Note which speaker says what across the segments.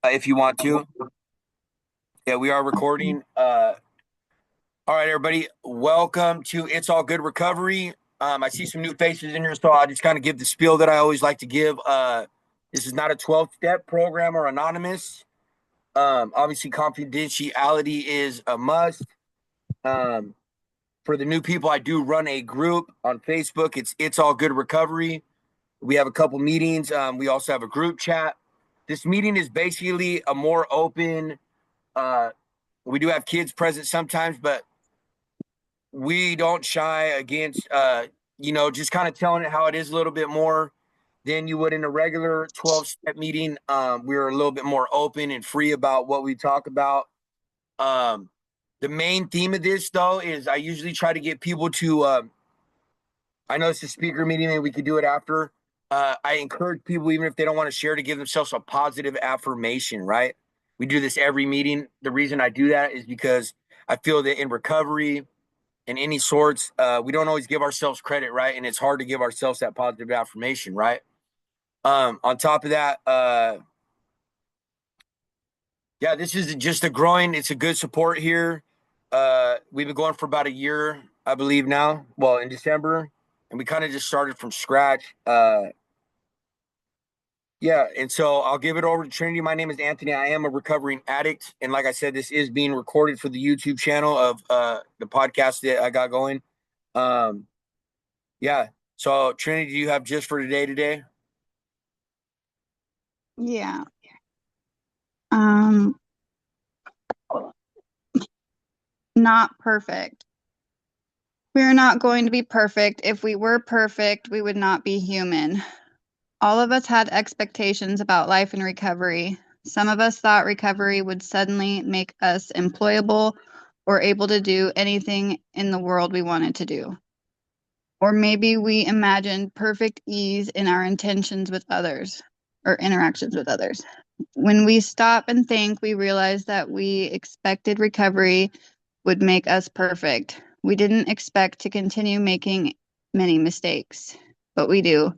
Speaker 1: if you want to. Yeah, we are recording. All right, everybody, welcome to It's All Good Recovery. I see some new faces in here, so I just kind of give the spiel that I always like to give. This is not a 12-step program or anonymous. Obviously, confidentiality is a must. Um, for the new people, I do run a group on Facebook. It's All Good Recovery. We have a couple meetings. We also have a group chat. This meeting is basically a more open. Uh, we do have kids present sometimes, but we don't shy against just kind of telling it how it is a little bit more than you would in a regular 12-step meeting. We're a little bit more open and free about what we talk about. um, the main theme of this though is I usually try to get people to I know it's a speaker meeting and we could do it after. I encourage people, even if they don't want to share, to give themselves a positive affirmation, right? We do this every meeting. The reason I do that is because I feel that in recovery, in any sorts, we don't always give ourselves credit, right? And it's hard to give ourselves that positive affirmation, right? On top of that, yeah, this is just a growing. It's a good support here. We've been going for about a year, I believe now. Well, in December, and we kind of just started from scratch. Yeah, and so I'll give it over to Trinity. My name is Anthony. I am a recovering addict, and like I said, this is being recorded for the YouTube channel of the podcast that I got going. Um, Yeah. So, Trinity, do you have just for today?
Speaker 2: Yeah. Um, Not perfect. We're not going to be perfect. If we were perfect, we would not be human. All of us had expectations about life and recovery. Some of us thought recovery would suddenly make us employable or able to do anything in the world we wanted to do. Or maybe we imagined perfect ease in our intentions with others or interactions with others. When we stop and think, we realize that we expected recovery would make us perfect. We didn't expect to continue making many mistakes, but we do.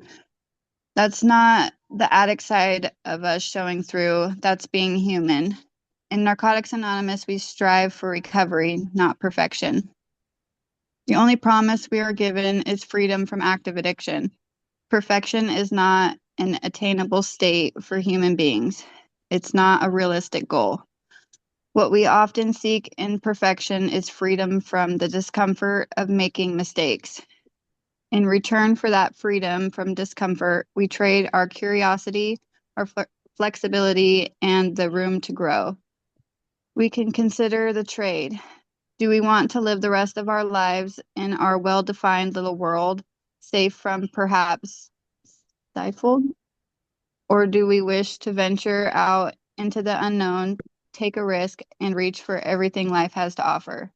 Speaker 2: That's not the addict side of us showing through, that's being human. In Narcotics Anonymous, we strive for recovery, not perfection. The only promise we are given is freedom from active addiction. Perfection is not an attainable state for human beings. It's not a realistic goal. What we often seek in perfection is freedom from the discomfort of making mistakes. In return for that freedom from discomfort, we trade our curiosity, our flexibility, and the room to grow. We can consider the trade. Do we want to live the rest of our lives in our well defined little world, safe from perhaps stifled? Or do we wish to venture out into the unknown, take a risk, and reach for everything life has to offer?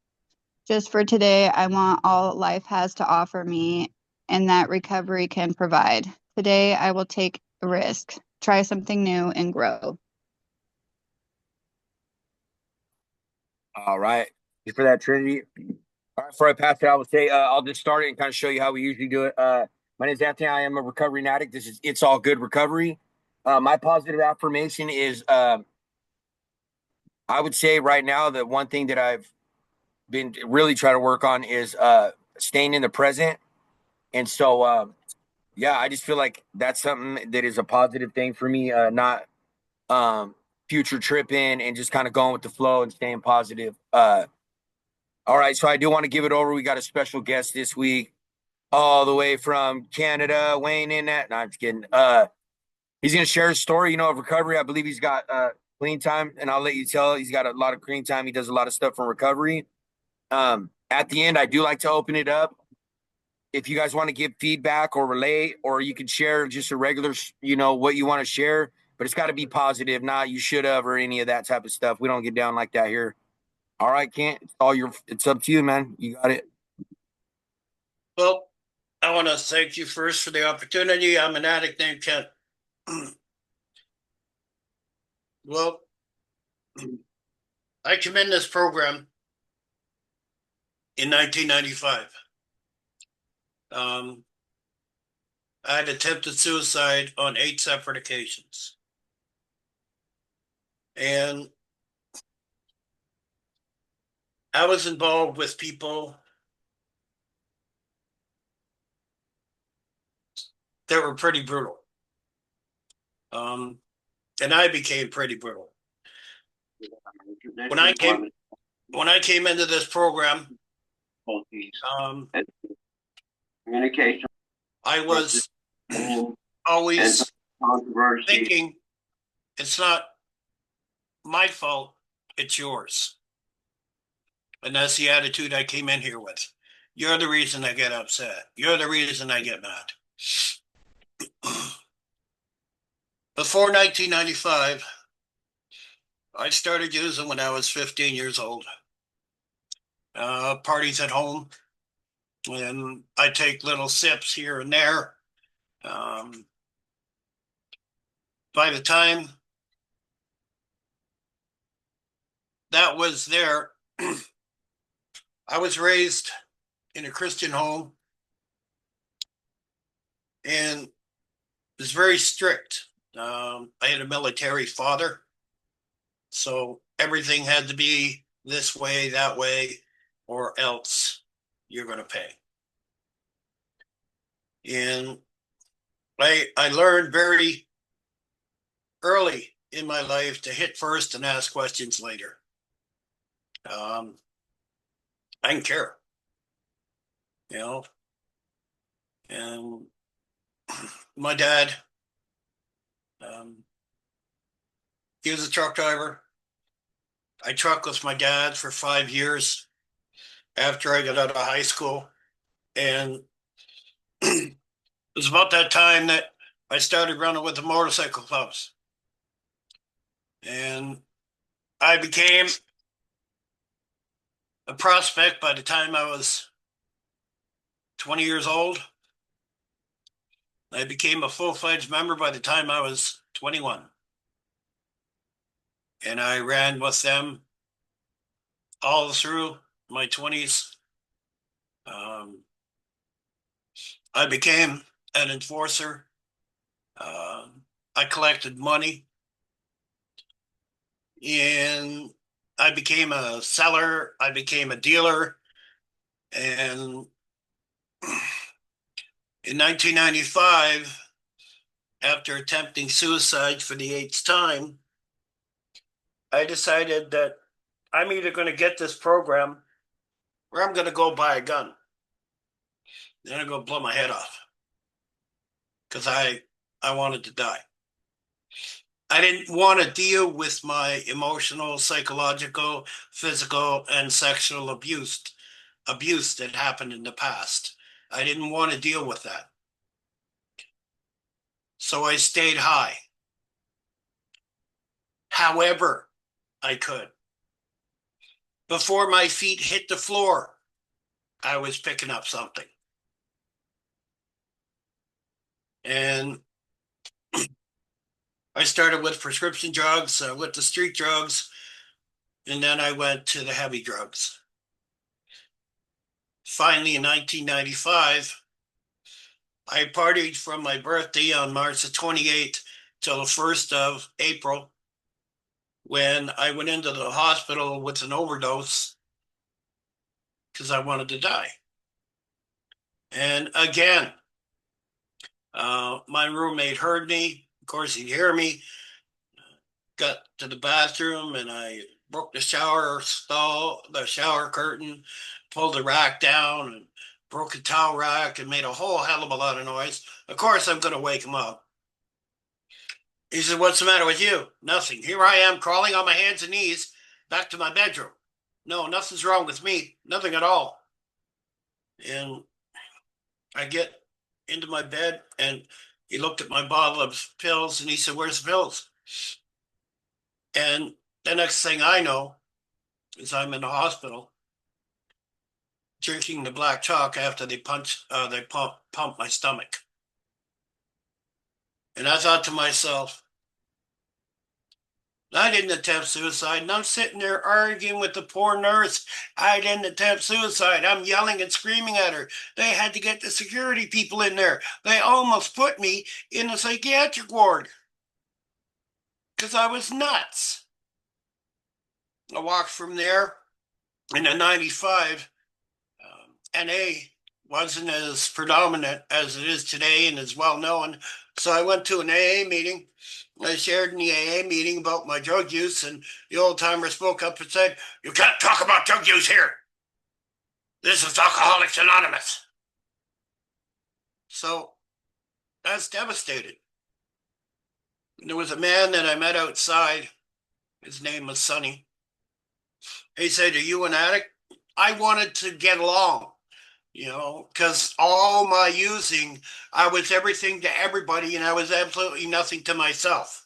Speaker 2: Just for today, I want all life has to offer me and that recovery can provide. Today, I will take a risk, try something new, and grow.
Speaker 1: All right. Just for that, Trinity. All right. Before I pass it, I will say I'll just start it and kind of show you how we usually do it. My name is Anthony. I am a recovering addict. This is It's All Good Recovery. My positive affirmation is I would say right now that one thing that I've been really trying to work on is staying in the present. And so, yeah, I just feel like that's something that is a positive thing for me, not um future tripping and just kind of going with the flow and staying positive. All right, so I do want to give it over. We got a special guest this week, all the way from Canada, weighing in at. No, I'm just kidding. He's gonna share his story, of recovery. I believe he's got clean time, and I'll let you tell. He's got a lot of clean time. He does a lot of stuff from recovery. At the end, I do like to open it up. If you guys want to give feedback or relate, or you can share just a regular, what you want to share, but it's got to be positive, not you should have or any of that type of stuff. We don't get down like that here. All right, Kent, it's up to you, man. You got it.
Speaker 3: Well, I want to thank you first for the opportunity. I'm an addict named Kent. Well, I came in this program in 1995. Um, I had attempted suicide on 8 separate occasions. And I was involved with people that were pretty brutal. And I became pretty brutal. When I came into this program,
Speaker 4: Communication
Speaker 3: I was always
Speaker 4: controversy.
Speaker 3: thinking it's not my fault, it's yours. And that's the attitude I came in here with. You're the reason I get upset. You're the reason I get mad. Before 1995, I started using when I was 15 years old. Parties at home, and I take little sips here and there. By the time that was there, I was raised in a Christian home and was very strict. I had a military father, so everything had to be this way, that way, or else you're going to pay. And I learned very early in my life to hit first and ask questions later. I didn't care, and my dad, he was a truck driver. I trucked with my dad for 5 years after I got out of high school. And it was about that time that I started running with the motorcycle clubs. And I became a prospect by the time I was 20 years old. I became a full-fledged member by the time I was 21. And I ran with them all through my 20s. I became an enforcer. I collected money. And I became a seller. I became a dealer. And in 1995, after attempting suicide for the 8th time, I decided that I'm either going to get this program or I'm going to go buy a gun. Then I'm going to blow my head off because I wanted to die. I didn't want to deal with my emotional, psychological, physical, and sexual abuse that happened in the past. I didn't want to deal with that. So I stayed high. However, I could. Before my feet hit the floor, I was picking up something. And I started with prescription drugs, with the street drugs, and then I went to the heavy drugs. Finally, in 1995, I partied from my birthday on March the 28th till the 1st of April, when I went into the hospital with an overdose because I wanted to die. And again, my roommate heard me. Of course, he'd hear me. Got to the bathroom and I broke the shower stall, the shower curtain, pulled the rack down and broke the towel rack and made a whole hell of a lot of noise. Of course, I'm going to wake him up. He said, "What's the matter with you?" "Nothing. Here I am crawling on my hands and knees back to my bedroom." "No, nothing's wrong with me. Nothing at all." And I get into my bed and he looked at my bottle of pills and he said, "Where's the pills?" And the next thing I know is I'm in the hospital drinking the black chalk after they pump my stomach. And I thought to myself, I didn't attempt suicide, and I'm sitting there arguing with the poor nurse. I didn't attempt suicide. I'm yelling and screaming at her. They had to get the security people in there. They almost put me in a psychiatric ward because I was nuts. I walked from there into 95. NA wasn't as predominant as it is today and is well known. So I went to an AA meeting. I shared in the AA meeting about my drug use, and the old timer spoke up and said, "You can't talk about drug use here. This is Alcoholics Anonymous." So I was devastated. There was a man that I met outside. His name was Sonny. He said, "Are you an addict?" I wanted to get along, because all my using, I was everything to everybody and I was absolutely nothing to myself.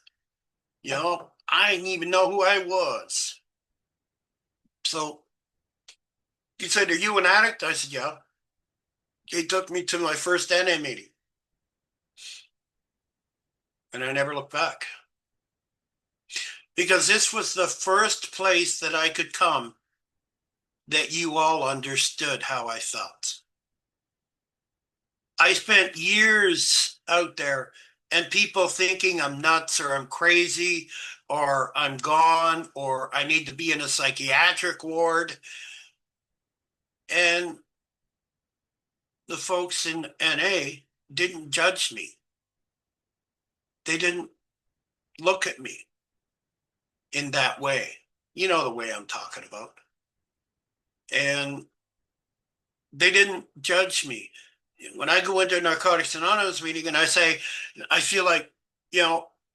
Speaker 3: I didn't even know who I was. So he said, "Are you an addict?" I said, "Yeah." He took me to my first NA meeting. And I never looked back. Because this was the first place that I could come that you all understood how I felt. I spent years out there and people thinking I'm nuts or I'm crazy or I'm gone or I need to be in a psychiatric ward. And the folks in NA didn't judge me. They didn't look at me in that way. You know the way I'm talking about. And they didn't judge me. When I go into a Narcotics Anonymous meeting and I say, I feel like,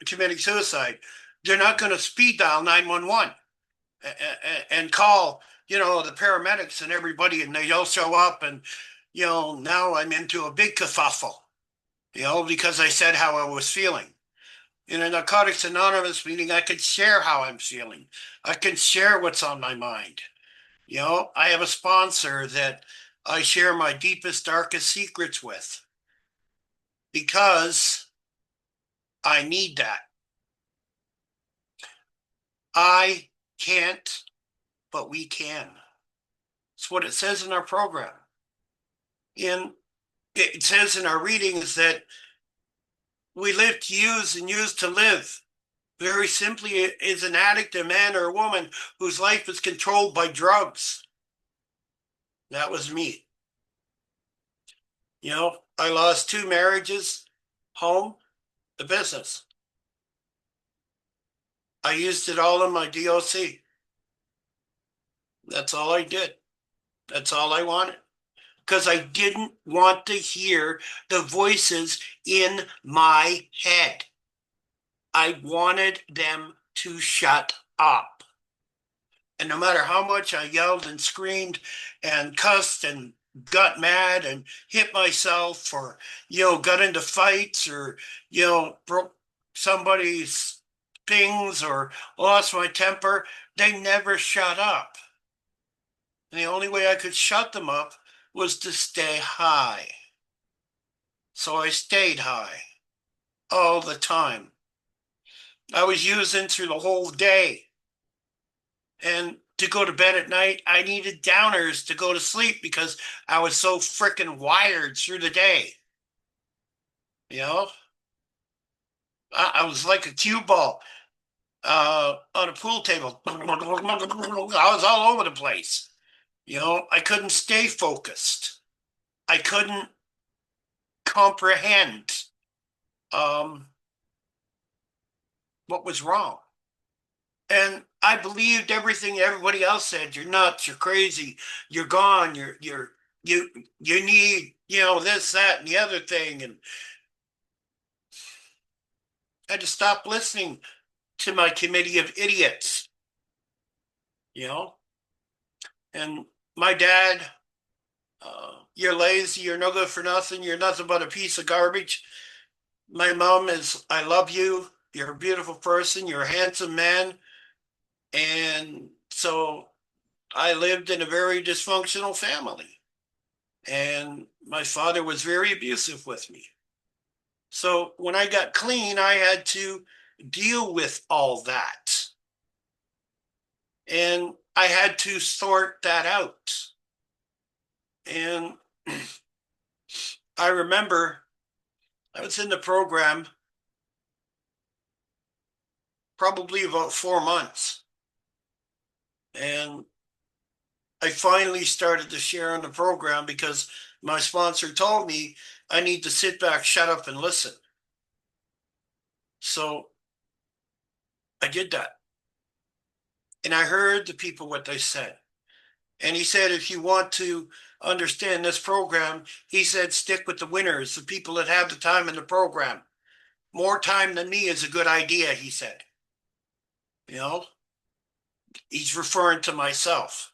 Speaker 3: committing suicide, they're not going to speed dial 911 and call, the paramedics and everybody, and they all show up. And, now I'm into a big kerfuffle, because I said how I was feeling. In a Narcotics Anonymous meeting, I could share how I'm feeling. I can share what's on my mind. I have a sponsor that I share my deepest, darkest secrets with because I need that. I can't, but we can. It's what it says in our program. And it says in our readings that we live to use and use to live. Very simply, is an addict a man or a woman whose life is controlled by drugs? That was me. I lost 2 marriages, home, the business. I used it all in my DOC. That's all I did. That's all I wanted. Because I didn't want to hear the voices in my head. I wanted them to shut up. And no matter how much I yelled and screamed and cussed and got mad and hit myself or, got into fights or, broke somebody's things or lost my temper, they never shut up. And the only way I could shut them up was to stay high. So I stayed high all the time. I was using through the whole day. And to go to bed at night, I needed downers to go to sleep because I was so freaking wired through the day. I was like a cue ball on a pool table. I was all over the place. I couldn't stay focused. I couldn't comprehend what was wrong. And I believed everything everybody else said. You're nuts, you're crazy, you're gone, you need, this, that, and the other thing. And I had to stop listening to my committee of idiots. And my dad, you're lazy, you're no good for nothing, you're nothing but a piece of garbage. My mom is, I love you, you're a beautiful person, you're a handsome man. And so I lived in a very dysfunctional family. And my father was very abusive with me. So when I got clean, I had to deal with all that. And I had to sort that out. And I remember I was in the program probably about 4 months. And I finally started to share on the program because my sponsor told me I need to sit back, shut up, and listen. So I did that. And I heard the people what they said. And he said, if you want to understand this program, he said, stick with the winners, the people that have the time in the program. More time than me is a good idea, he said. You know, he's referring to myself.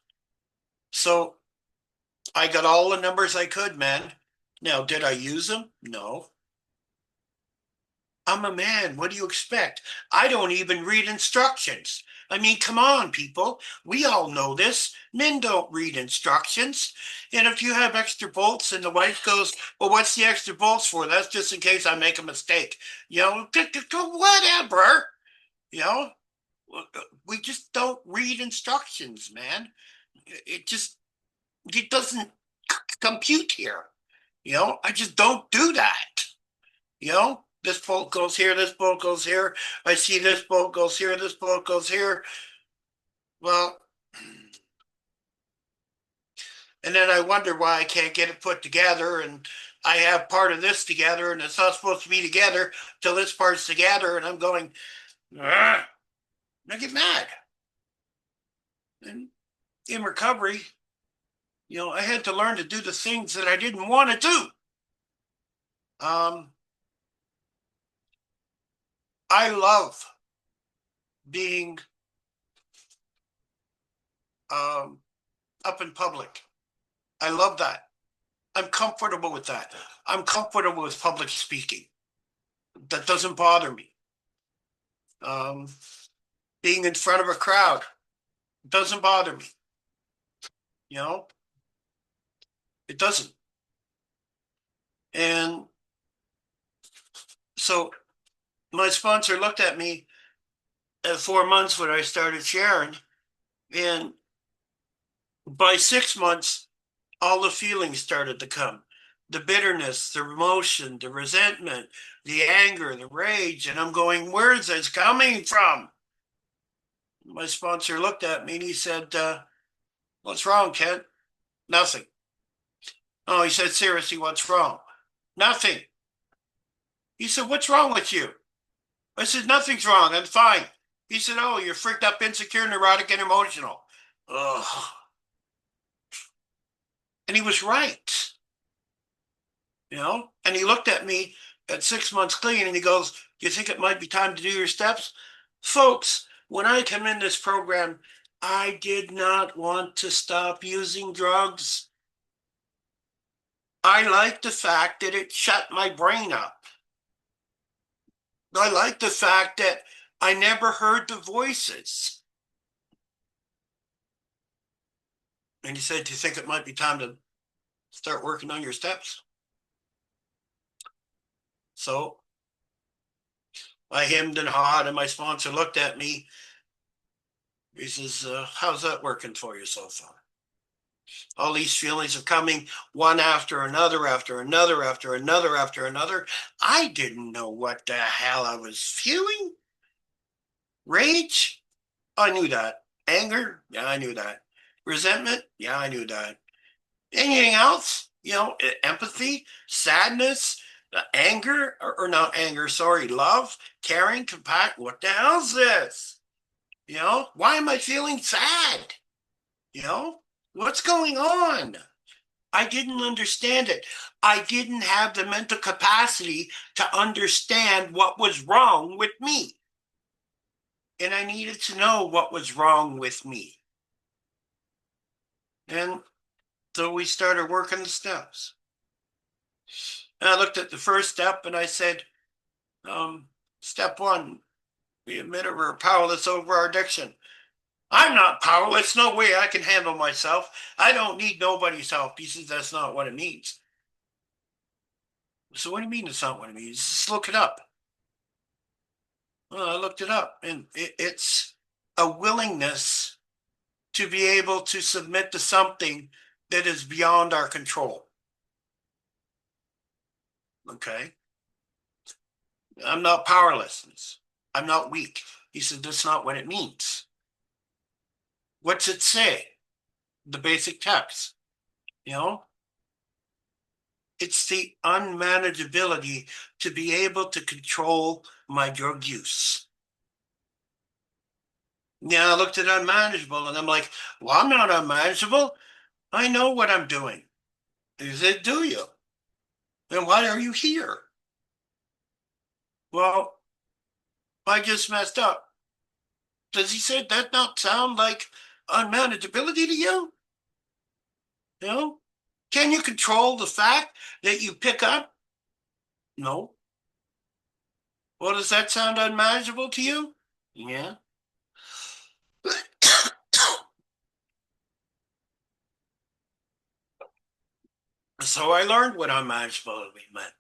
Speaker 3: So I got all the numbers I could, man. Now, did I use them? No. I'm a man. What do you expect? I don't even read instructions. I mean, come on, people. We all know this. Men don't read instructions. And if you have extra bolts and the wife goes, well, what's the extra bolts for? That's just in case I make a mistake. You know, whatever. You know, we just don't read instructions, man. It doesn't compute here. You know, I just don't do that. You know, this bolt goes here, this bolt goes here. I see this bolt goes here, this bolt goes here. Well, and then I wonder why I can't get it put together, and I have part of this together and it's not supposed to be together till this part's together, and I'm going, I get mad. And in recovery, you know, I had to learn to do the things that I didn't want to do. I love being up in public. I love that. I'm comfortable with that. I'm comfortable with public speaking. That doesn't bother me. Being in front of a crowd doesn't bother me. You know, it doesn't. And so my sponsor looked at me at 4 months when I started sharing, and by 6 months, all the feelings started to come. The bitterness, the emotion, the resentment, the anger, the rage. And I'm going, where's this coming from? My sponsor looked at me and he said, what's wrong, Kent? Nothing. Oh, he said, seriously, what's wrong? Nothing. He said, what's wrong with you? I said, nothing's wrong. I'm fine. He said, oh, you're freaked up, insecure, neurotic, and emotional. Ugh. And he was right. You know, and he looked at me at 6 months clean and he goes, do you think it might be time to do your steps? Folks, when I come in this program, I did not want to stop using drugs. I like the fact that it shut my brain up. I like the fact that I never heard the voices. And he said, do you think it might be time to start working on your steps? So I hemmed and hawed, and my sponsor looked at me. He says, how's that working for you so far? All these feelings are coming one after another, after another, after another, after another. I didn't know what the hell I was feeling. Rage? I knew that. Anger? Yeah, I knew that. Resentment? Yeah, I knew that. Anything else? You know, empathy, sadness, anger, or not anger, sorry, love, caring, compassion. What the hell's this? You know, why am I feeling sad? You know, what's going on? I didn't understand it. I didn't have the mental capacity to understand what was wrong with me. And I needed to know what was wrong with me. And so we started working the steps. And I looked at the first step and I said, step one, we admit we're powerless over our addiction. I'm not powerless. No way I can handle myself. I don't need nobody's help. He says that's not what it means. So what do you mean it's not what it means? Just look it up. Well, I looked it up, and it's a willingness to be able to submit to something that is beyond our control. Okay? I'm not powerless. I'm not weak. He said that's not what it means. What's it say? The basic text, you know? It's the unmanageability to be able to control my drug use. Now I looked at unmanageable and I'm like, well, I'm not unmanageable. I know what I'm doing. He said, do you? Then why are you here? Well, I just messed up. Does he say that not sound like unmanageability to you? You know? Can you control the fact that you pick up? No. Well, does that sound unmanageable to you? Yeah. So I learned what unmanageability meant.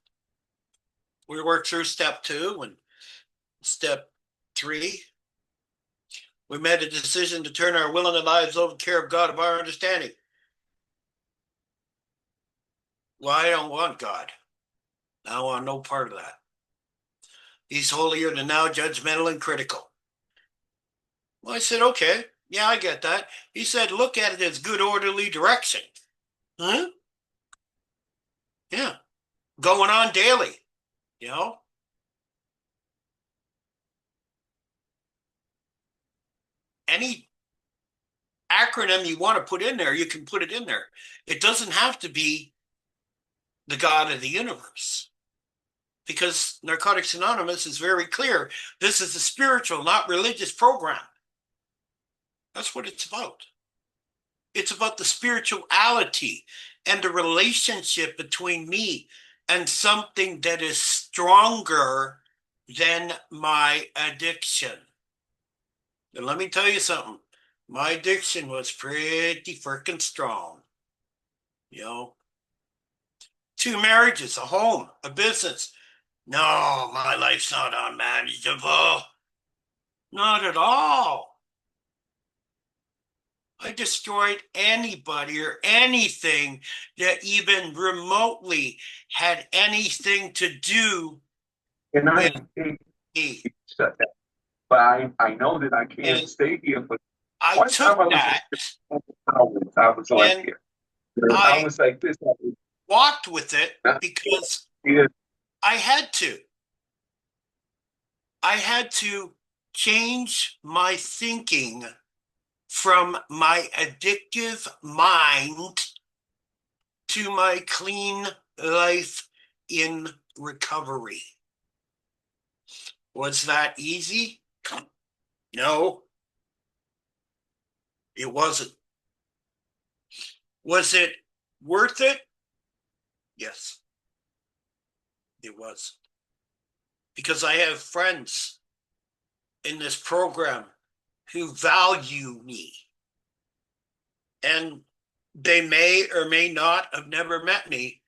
Speaker 3: We worked through step 2 and step 3. We made a decision to turn our will and our lives over to the care of God of our understanding. Well, I don't want God. I want no part of that. He's holier than now, judgmental and critical. Well, I said, okay, yeah, I get that. He said, look at it as good orderly direction. Huh? Yeah. Going on daily, you know? Any acronym you want to put in there, you can put it in there. It doesn't have to be the God of the universe. Because Narcotics Anonymous is very clear. This is a spiritual, not religious program. That's what it's about. It's about the spirituality and the relationship between me and something that is stronger than my addiction. And let me tell you something. My addiction was pretty freaking strong. You know, 2 marriages, a home, a business. No, my life's not unmanageable. Not at all. I destroyed anybody or anything that even remotely had anything to do
Speaker 5: And I
Speaker 3: with
Speaker 5: hate
Speaker 3: me.
Speaker 5: said that, but I know that I can't
Speaker 3: And
Speaker 5: stay here. But
Speaker 3: I
Speaker 5: one
Speaker 3: took
Speaker 5: time I was
Speaker 3: that
Speaker 5: I was like,
Speaker 3: and
Speaker 5: I
Speaker 3: I
Speaker 5: was like this.
Speaker 3: walked with it because
Speaker 5: Yeah,
Speaker 3: I had to. I had to change my thinking from my addictive mind to my clean life in recovery. Was that easy? No, it wasn't. Was it worth it? Yes, it was. Because I have friends in this program who value me. And they may or may not have never met me,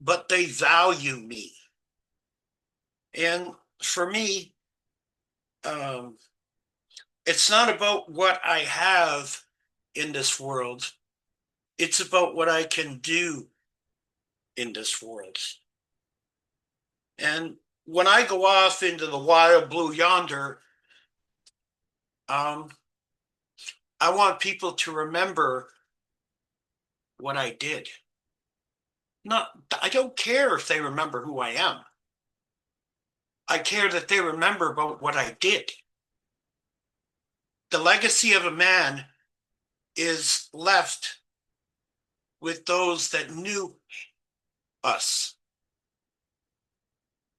Speaker 3: but they value me. And for me, it's not about what I have in this world. It's about what I can do in this world. And when I go off into the wild blue yonder, I want people to remember what I did. I don't care if they remember who I am. I care that they remember about what I did. The legacy of a man is left with those that knew us,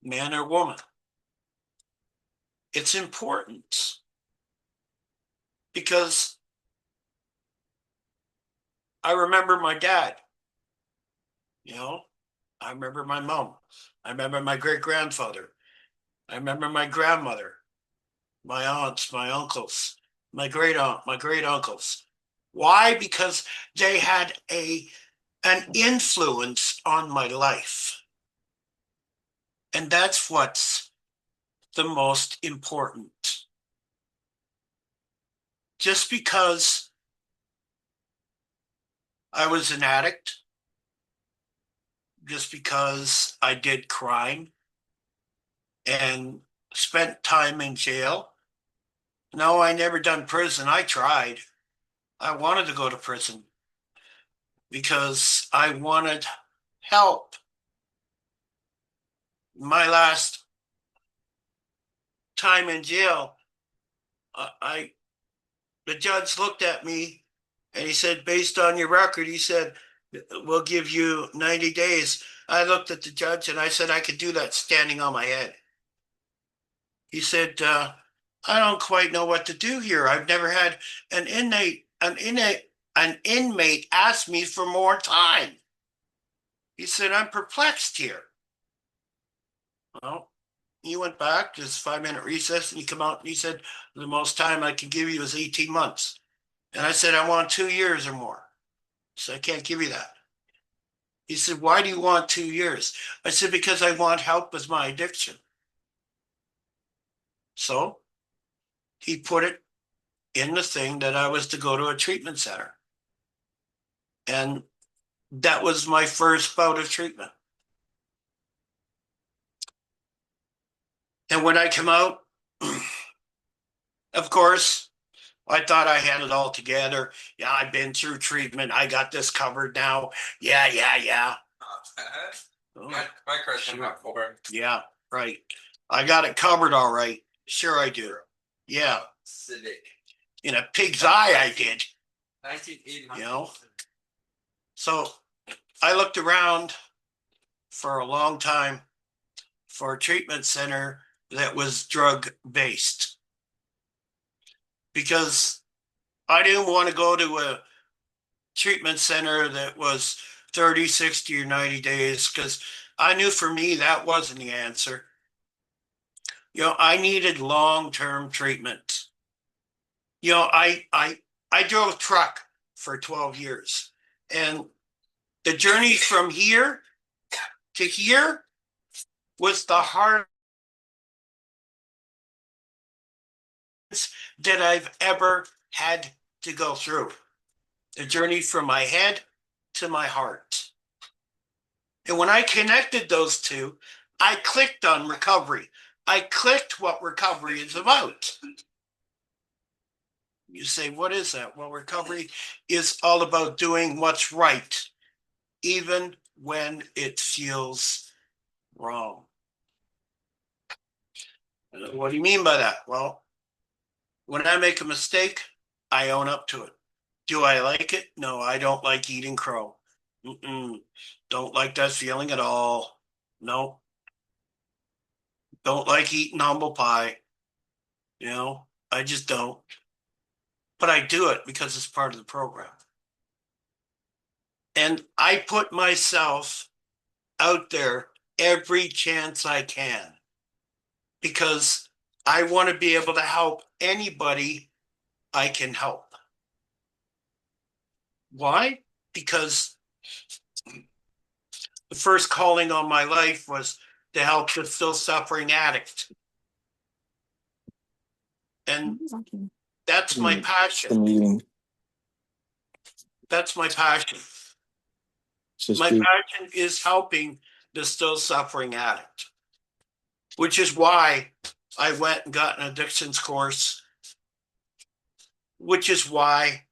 Speaker 3: man or woman. It's important because I remember my dad, you know, I remember my mom, I remember my great-grandfather, I remember my grandmother, my aunts, my uncles, my great aunt, my great uncles. Why? Because they had an influence on my life. And that's what's the most important. Just because I was an addict, just because I did crime and spent time in jail. No, I never done prison. I tried. I wanted to go to prison because I wanted help. My last time in jail, the judge looked at me and he said, based on your record, he said, we'll give you 90 days. I looked at the judge and I said, I could do that standing on my head. He said, I don't quite know what to do here. I've never had an inmate ask me for more time. He said, I'm perplexed here. Well, he went back, just 5-minute recess, and he come out and he said, the most time I can give you is 18 months. And I said, I want 2 years or more. So I can't give you that. He said, why do you want 2 years? I said, because I want help with my addiction. So he put it in the thing that I was to go to a treatment center. And that was my first bout of treatment. And when I come out, of course, I thought I had it all together. Yeah, I've been through treatment. I got this covered now. Yeah.
Speaker 6: My question not for.
Speaker 3: Yeah, right. I got it covered all right. Sure I do. Yeah.
Speaker 6: Civic.
Speaker 3: In a pig's eye I did.
Speaker 6: 1989.
Speaker 3: You know? So I looked around for a long time for a treatment center that was drug based. Because I didn't want to go to a treatment center that was 30, 60, or 90 days because I knew for me that wasn't the answer. You know, I needed long-term treatment. You know, I drove a truck for 12 years. And the journey from here to here was the hardest that I've ever had to go through. The journey from my head to my heart. And when I connected those two, I clicked on recovery. I clicked what recovery is about. You say, what is that? Well, recovery is all about doing what's right, even when it feels wrong. What do you mean by that? Well, when I make a mistake, I own up to it. Do I like it? No, I don't like eating crow. Don't like that feeling at all. No. Don't like eating humble pie. You know, I just don't. But I do it because it's part of the program. And I put myself out there every chance I can because I want to be able to help anybody I can help. Why? Because the first calling on my life was to help the still suffering addict. And that's my passion. That's my passion. My passion is helping the still suffering addict, which is why I went and got an addictions course, which is why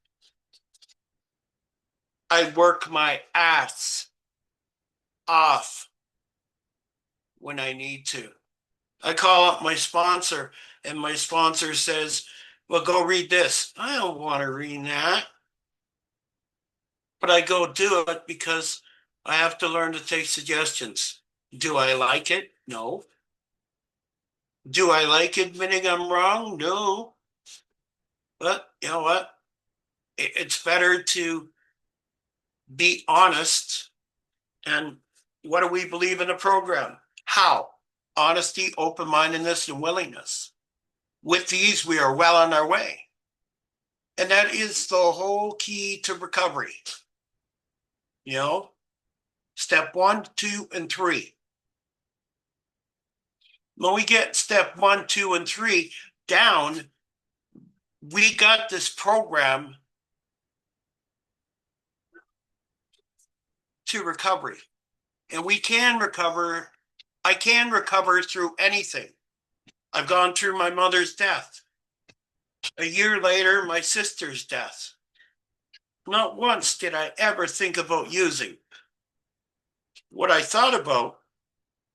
Speaker 3: I work my ass off when I need to. I call up my sponsor and my sponsor says, well, go read this. I don't want to read that. But I go do it because I have to learn to take suggestions. Do I like it? No. Do I like admitting I'm wrong? No. But you know what? It's better to be honest. And what do we believe in the program? How? Honesty, open-mindedness, and willingness. With these, we are well on our way. And that is the whole key to recovery. You know, step 1, 2, and 3. When we get step 1, 2, and 3 down, we got this program to recovery. And we can recover. I can recover through anything. I've gone through my mother's death. A year later, my sister's death. Not once did I ever think about using. What I thought about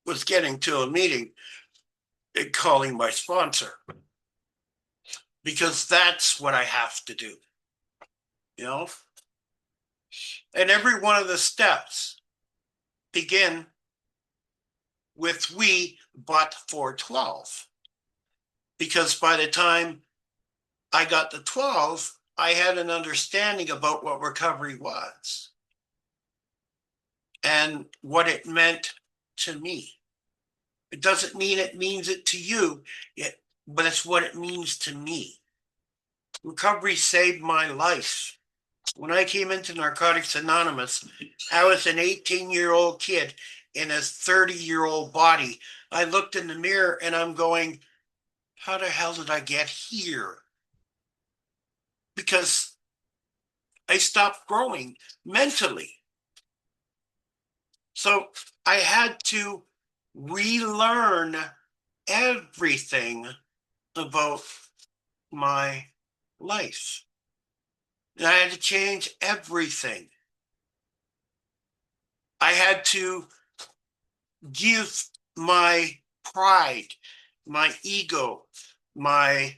Speaker 3: was getting to a meeting and calling my sponsor, because that's what I have to do, you know? And every one of the steps begin with we but 412. Because by the time I got to 12, I had an understanding about what recovery was and what it meant to me. It doesn't mean it means it to you, but it's what it means to me. Recovery saved my life. When I came into Narcotics Anonymous, I was an 18-year-old kid in a 30-year-old body. I looked in the mirror and I'm going, how the hell did I get here? Because I stopped growing mentally. So I had to relearn everything about my life. And I had to change everything. I had to give my pride, my ego, my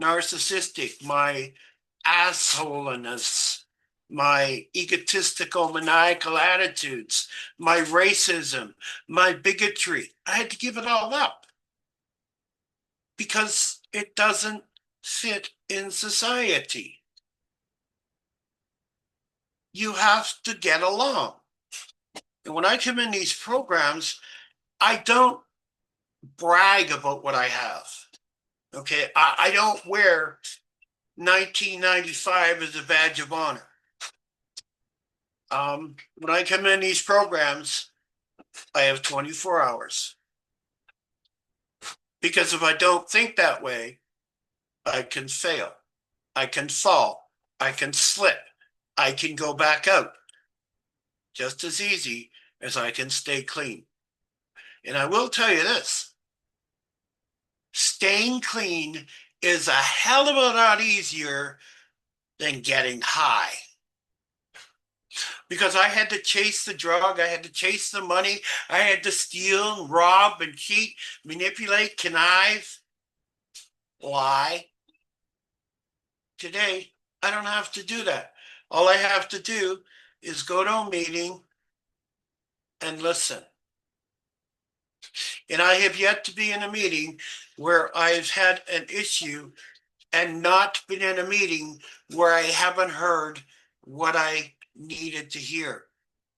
Speaker 3: narcissistic, my assholeness, my egotistical, maniacal attitudes, my racism, my bigotry. I had to give it all up because it doesn't fit in society. You have to get along. And when I come in these programs, I don't brag about what I have. Okay, I don't wear 1995 as a badge of honor. When I come in these programs, I have 24 hours. Because if I don't think that way, I can fail. I can fall. I can slip. I can go back out. Just as easy as I can stay clean. And I will tell you this. Staying clean is a hell of a lot easier than getting high. Because I had to chase the drug, I had to chase the money, I had to steal, rob, and cheat, manipulate, connive, lie. Today, I don't have to do that. All I have to do is go to a meeting and listen. And I have yet to be in a meeting where I've had an issue and not been in a meeting where I haven't heard what I needed to hear.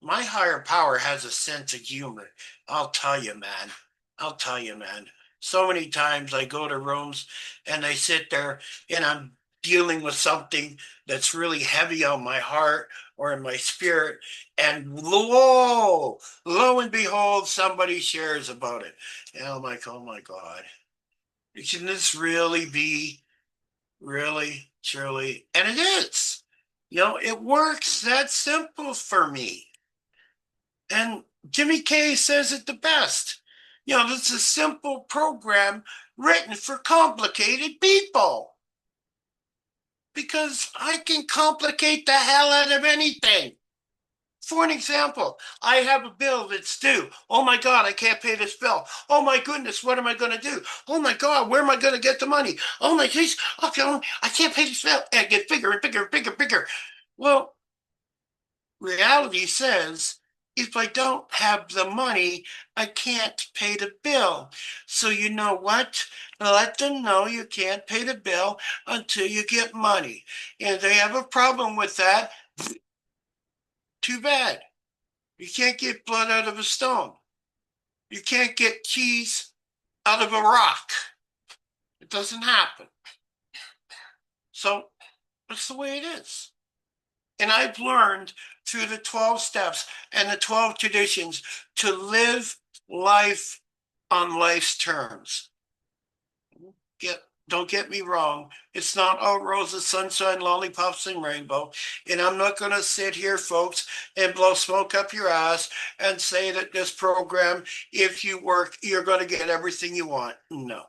Speaker 3: My higher power has a sense of humor. I'll tell you, man. I'll tell you, man. So many times I go to rooms and I sit there and I'm dealing with something that's really heavy on my heart or in my spirit. And lo and behold, somebody shares about it. And I'm like, oh my God. Can this really be really, truly? And it is. You know, it works that simple for me. And Jimmy Kay says it the best. You know, this is a simple program written for complicated people. Because I can complicate the hell out of anything. For an example, I have a bill that's due. Oh my God, I can't pay this bill. Oh my goodness, what am I going to do? Oh my God, where am I going to get the money? Oh my goodness, okay, I can't pay this bill. And it gets bigger and bigger and bigger and bigger. Well, reality says, if I don't have the money, I can't pay the bill. So you know what? Let them know you can't pay the bill until you get money. And if they have a problem with that, too bad. You can't get blood out of a stone. You can't get cheese out of a rock. It doesn't happen. So that's the way it is. And I've learned through the 12 steps and the 12 traditions to live life on life's terms. Don't get me wrong. It's not all roses, sunshine, lollipops, and rainbow. And I'm not going to sit here, folks, and blow smoke up your ass and say that this program, if you work, you're going to get everything you want. No.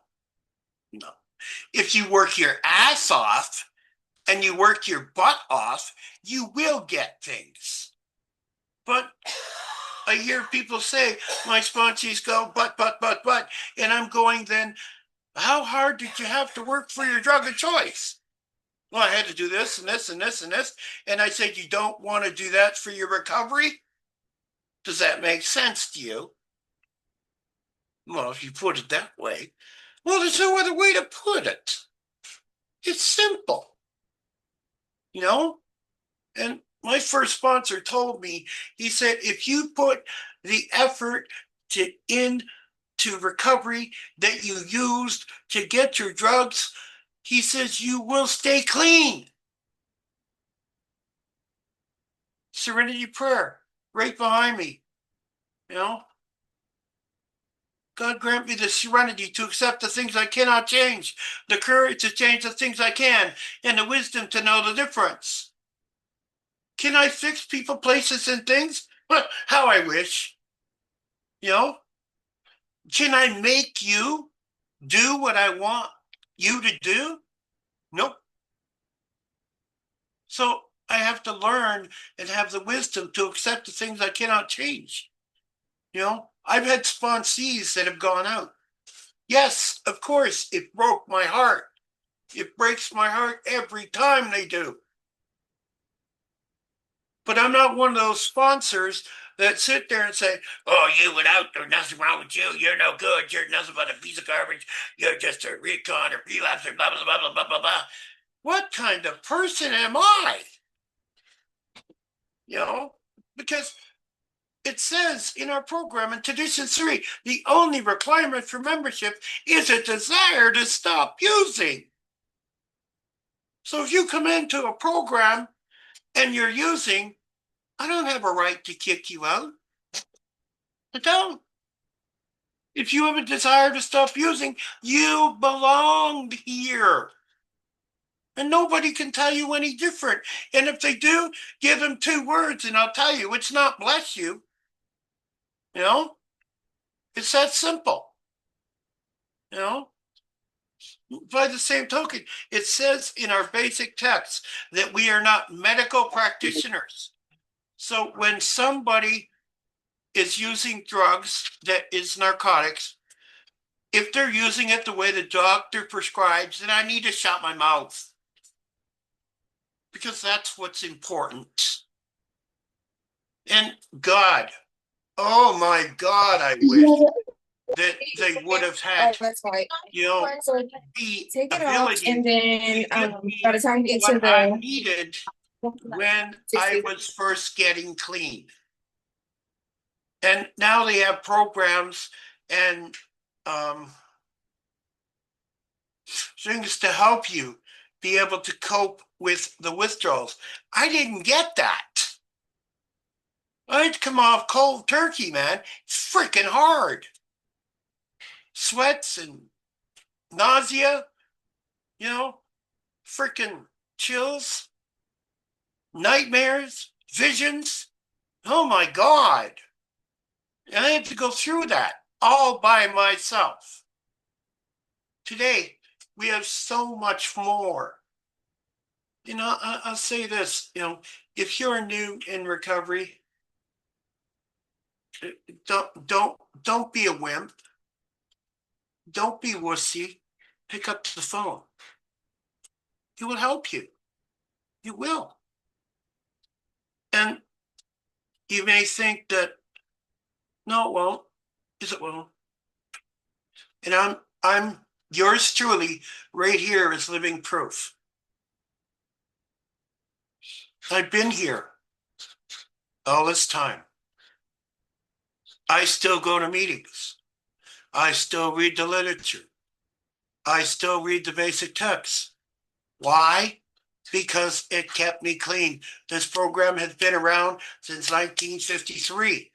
Speaker 3: If you work your ass off, and you work your butt off, you will get things. But I hear people say, my sponsees go, but, and I'm going, then how hard did you have to work for your drug of choice? Well, I had to do this and this and this and this. And I said, you don't want to do that for your recovery? Does that make sense to you? Well, if you put it that way, well, there's no other way to put it. It's simple. You know? And my first sponsor told me, he said, if you put the effort into recovery that you used to get your drugs, he says, you will stay clean. Serenity prayer, right behind me. You know? God grant me the serenity to accept the things I cannot change, the courage to change the things I can, and the wisdom to know the difference. Can I fix people, places, and things? How I wish. You know? Can I make you do what I want you to do? Nope. So I have to learn and have the wisdom to accept the things I cannot change. You know, I've had sponsees that have gone out. Yes, of course, it broke my heart. It breaks my heart every time they do. But I'm not one of those sponsors that sit there and say, oh, you went out, there's nothing wrong with you. You're no good. You're nothing but a piece of garbage. You're just a recon or relapse or blah, blah, blah, blah, blah, blah, blah. What kind of person am I? You know, because it says in our program in Tradition 3, the only requirement for membership is a desire to stop using. So if you come into a program and you're using, I don't have a right to kick you out. I don't. If you have a desire to stop using, you belong here. And nobody can tell you any different. And if they do, give them 2 words and I'll tell you, it's not bless you. You know? It's that simple. You know? By the same token, it says in our basic text that we are not medical practitioners. So when somebody is using drugs that is narcotics, if they're using it the way the doctor prescribes, then I need to shut my mouth. Because that's what's important. And God, oh my God, I wish that they would have had, you know, the
Speaker 7: Take it off,
Speaker 3: ability
Speaker 7: and then
Speaker 3: to give me
Speaker 7: by the time you get to
Speaker 3: what I
Speaker 7: the
Speaker 3: needed when I was first getting clean. And now they have programs and things to help you be able to cope with the withdrawals. I didn't get that. I had to come off cold turkey, man. It's freaking hard. Sweats and nausea, you know, freaking chills, nightmares, visions. Oh my God. And I had to go through that all by myself. Today, we have so much more. You know, I'll say this, you know, if you're new in recovery, don't be a wimp. Don't be wussy. Pick up the phone. It will help you. It will. And you may think that, no, it won't. Yes, it will. And I'm yours truly right here is living proof. I've been here all this time. I still go to meetings. I still read the literature. I still read the basic texts. Why? Because it kept me clean. This program has been around since 1953.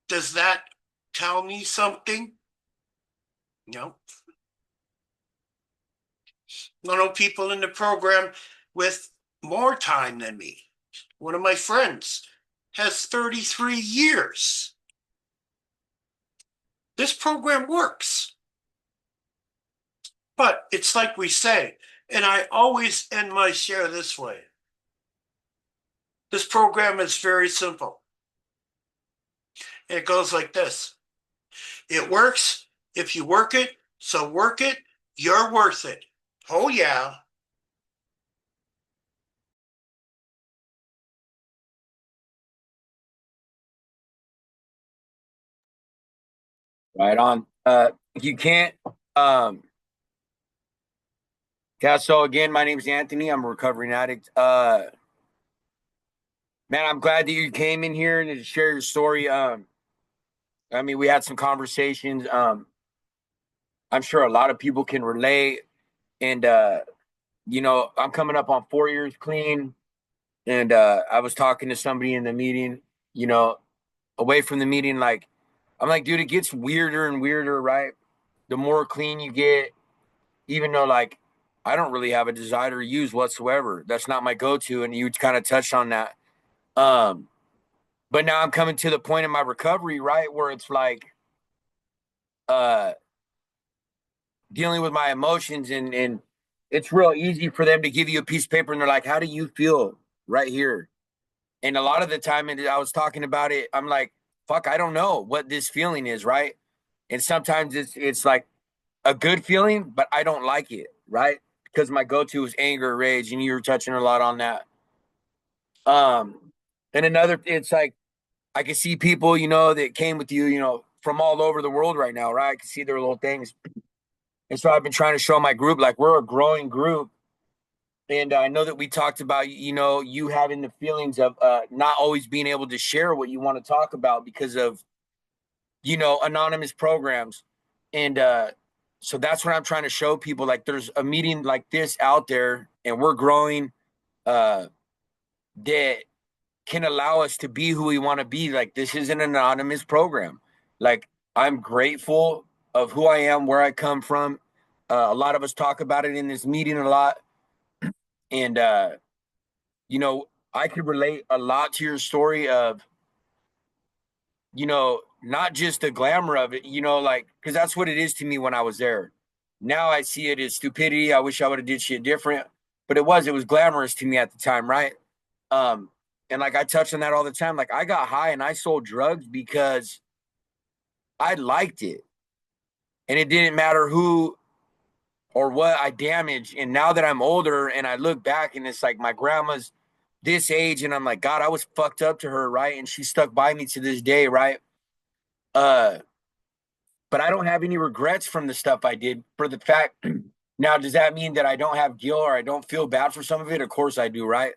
Speaker 3: Does that tell me something? No. I know people in the program with more time than me. One of my friends has 33 years. This program works. But it's like we say, And I always end my share this way. This program is very simple. It goes like this. It works if you work it, so work it, you're worth it. Oh yeah.
Speaker 1: Right on. You can't. Yeah. So again, my name is Anthony. I'm a recovering addict. Man, I'm glad that you came in here and to share your story. I mean, we had some conversations. I'm sure a lot of people can relate. And I'm coming up on 4 years clean. And I was talking to somebody in the meeting, away from the meeting, like I'm like, dude, it gets weirder and weirder, right? The more clean you get, even though like I don't really have a desire to use whatsoever. That's not my go-to. And you kind of touched on that. Um, but now I'm coming to the point in my recovery, right, where it's like uh dealing with my emotions and it's real easy for them to give you a piece of paper and they're like, how do you feel right here? And a lot of the time, and I was talking about it, I'm like, fuck, I don't know what this feeling is, right? And sometimes it's like a good feeling, but I don't like it, right? Because my go-to is anger, rage, and you were touching a lot on that. And another, it's like I can see people, that came with you, from all over the world right now, right? I can see their little things. And so I've been trying to show my group, like we're a growing group. And I know that we talked about, you having the feelings of not always being able to share what you want to talk about because of, anonymous programs. And so that's what I'm trying to show people. Like there's a meeting like this out there and we're growing that can allow us to be who we want to be. Like this is an anonymous program. Like I'm grateful of who I am, where I come from. A lot of us talk about it in this meeting a lot. And, I could relate a lot to your story of, not just the glamour of it, like, because that's what it is to me when I was there. Now I see it as stupidity. I wish I would have did shit different, but it was glamorous to me at the time, right? Um, and like I touch on that all the time. Like I got high and I sold drugs because I liked it, and it didn't matter who or what I damaged. And now that I'm older and I look back and it's like my grandma's this age, and I'm like, God, I was fucked up to her, right? And she stuck by me to this day, right? Uh, but I don't have any regrets from the stuff I did for the fact. Now, does that mean that I don't have guilt or I don't feel bad for some of it? Of course I do, right?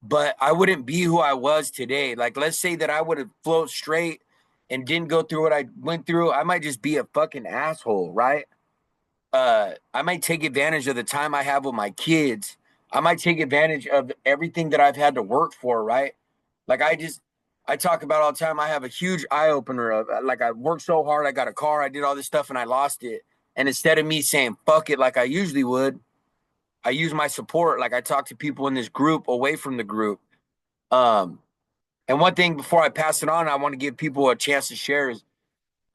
Speaker 1: But I wouldn't be who I was today. Like, let's say that I would have flowed straight and didn't go through what I went through. I might just be a fucking asshole, right? I might take advantage of the time I have with my kids. I might take advantage of everything that I've had to work for, right? Like I talk about all the time. I have a huge eye opener of like I worked so hard, I got a car, I did all this stuff, and I lost it. And instead of me saying fuck it like I usually would, I use my support. Like I talk to people in this group away from the group. Um, and one thing before I pass it on, I want to give people a chance to share is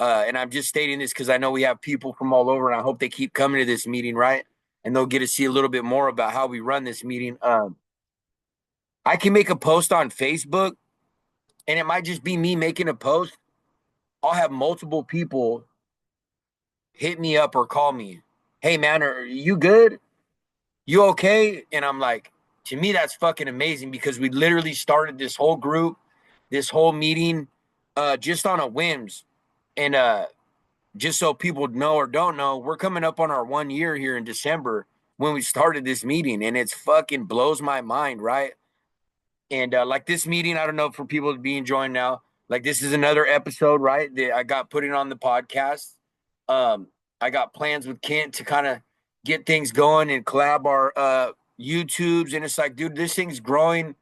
Speaker 1: and I'm just stating this because I know we have people from all over, and I hope they keep coming to this meeting, right? And they'll get to see a little bit more about how we run this meeting. I can make a post on Facebook, and it might just be me making a post. I'll have multiple people hit me up or call me. Hey, man, are you good? You okay? And I'm like, to me, that's fucking amazing because we literally started this whole group, this whole meeting, just on a whims. And just so people know or don't know, we're coming up on our 1 year here in December when we started this meeting, and it's fucking blows my mind, right? And like this meeting, I don't know for people to be enjoying now. Like this is another episode, right? That I got putting on the podcast. I got plans with Kent to kind of get things going and collab our YouTubes, and it's like, dude, this thing's growing,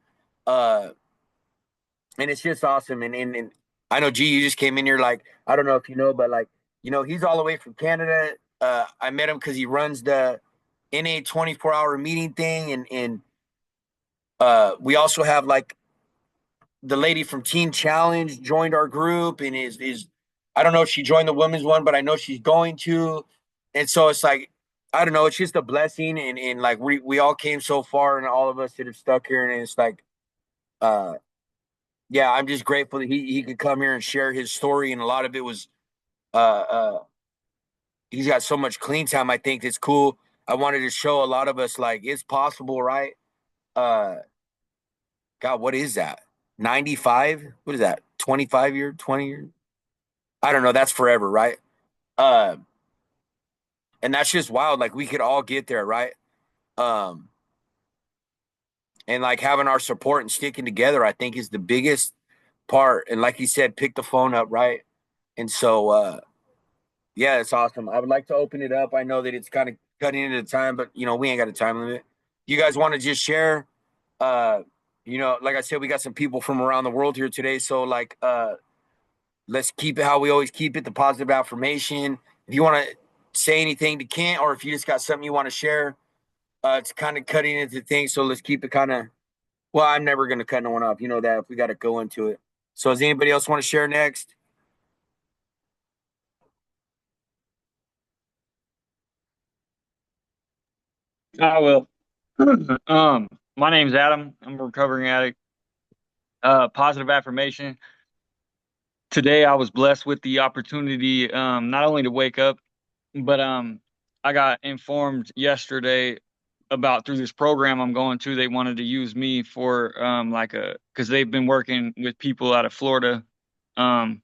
Speaker 1: uh, and it's just awesome. And I know G, you just came in here, like I don't know if you know, but like he's all the way from Canada. I met him because he runs the NA 24-hour meeting thing, and we also have like the lady from Teen Challenge joined our group and is I don't know if she joined the women's one, but I know she's going to. And so it's like I don't know, it's just a blessing, and like we all came so far, and all of us that have stuck here, and it's like, uh, yeah, I'm just grateful that he could come here and share his story, and a lot of it was, uh, uh, he's got so much clean time. I think it's cool. I wanted to show a lot of us like it's possible, right? Uh, God, what is that? 95? What is that? 25 year, 20 year? I don't know. That's forever, right? Uh, and that's just wild. Like we could all get there, right? Um, and like having our support and sticking together, I think is the biggest part. And like you said, pick the phone up, right? And so, yeah, it's awesome. I would like to open it up. I know that it's kind of cutting into the time, but we ain't got a time limit. You guys want to just share? Uh, like I said, we got some people from around the world here today. So like, let's keep it how we always keep it, the positive affirmation. If you want to say anything to Kent, or if you just got something you want to share, it's kind of cutting into things. So let's keep it kind of, well, I'm never going to cut no one off. You know that if we got to go into it. So does anybody else want to share next?
Speaker 7: I will. My name's Adam. I'm a recovering addict. Positive affirmation. Today, I was blessed with the opportunity, not only to wake up, but I got informed yesterday about through this program I'm going to. They wanted to use me for because they've been working with people out of Florida, um,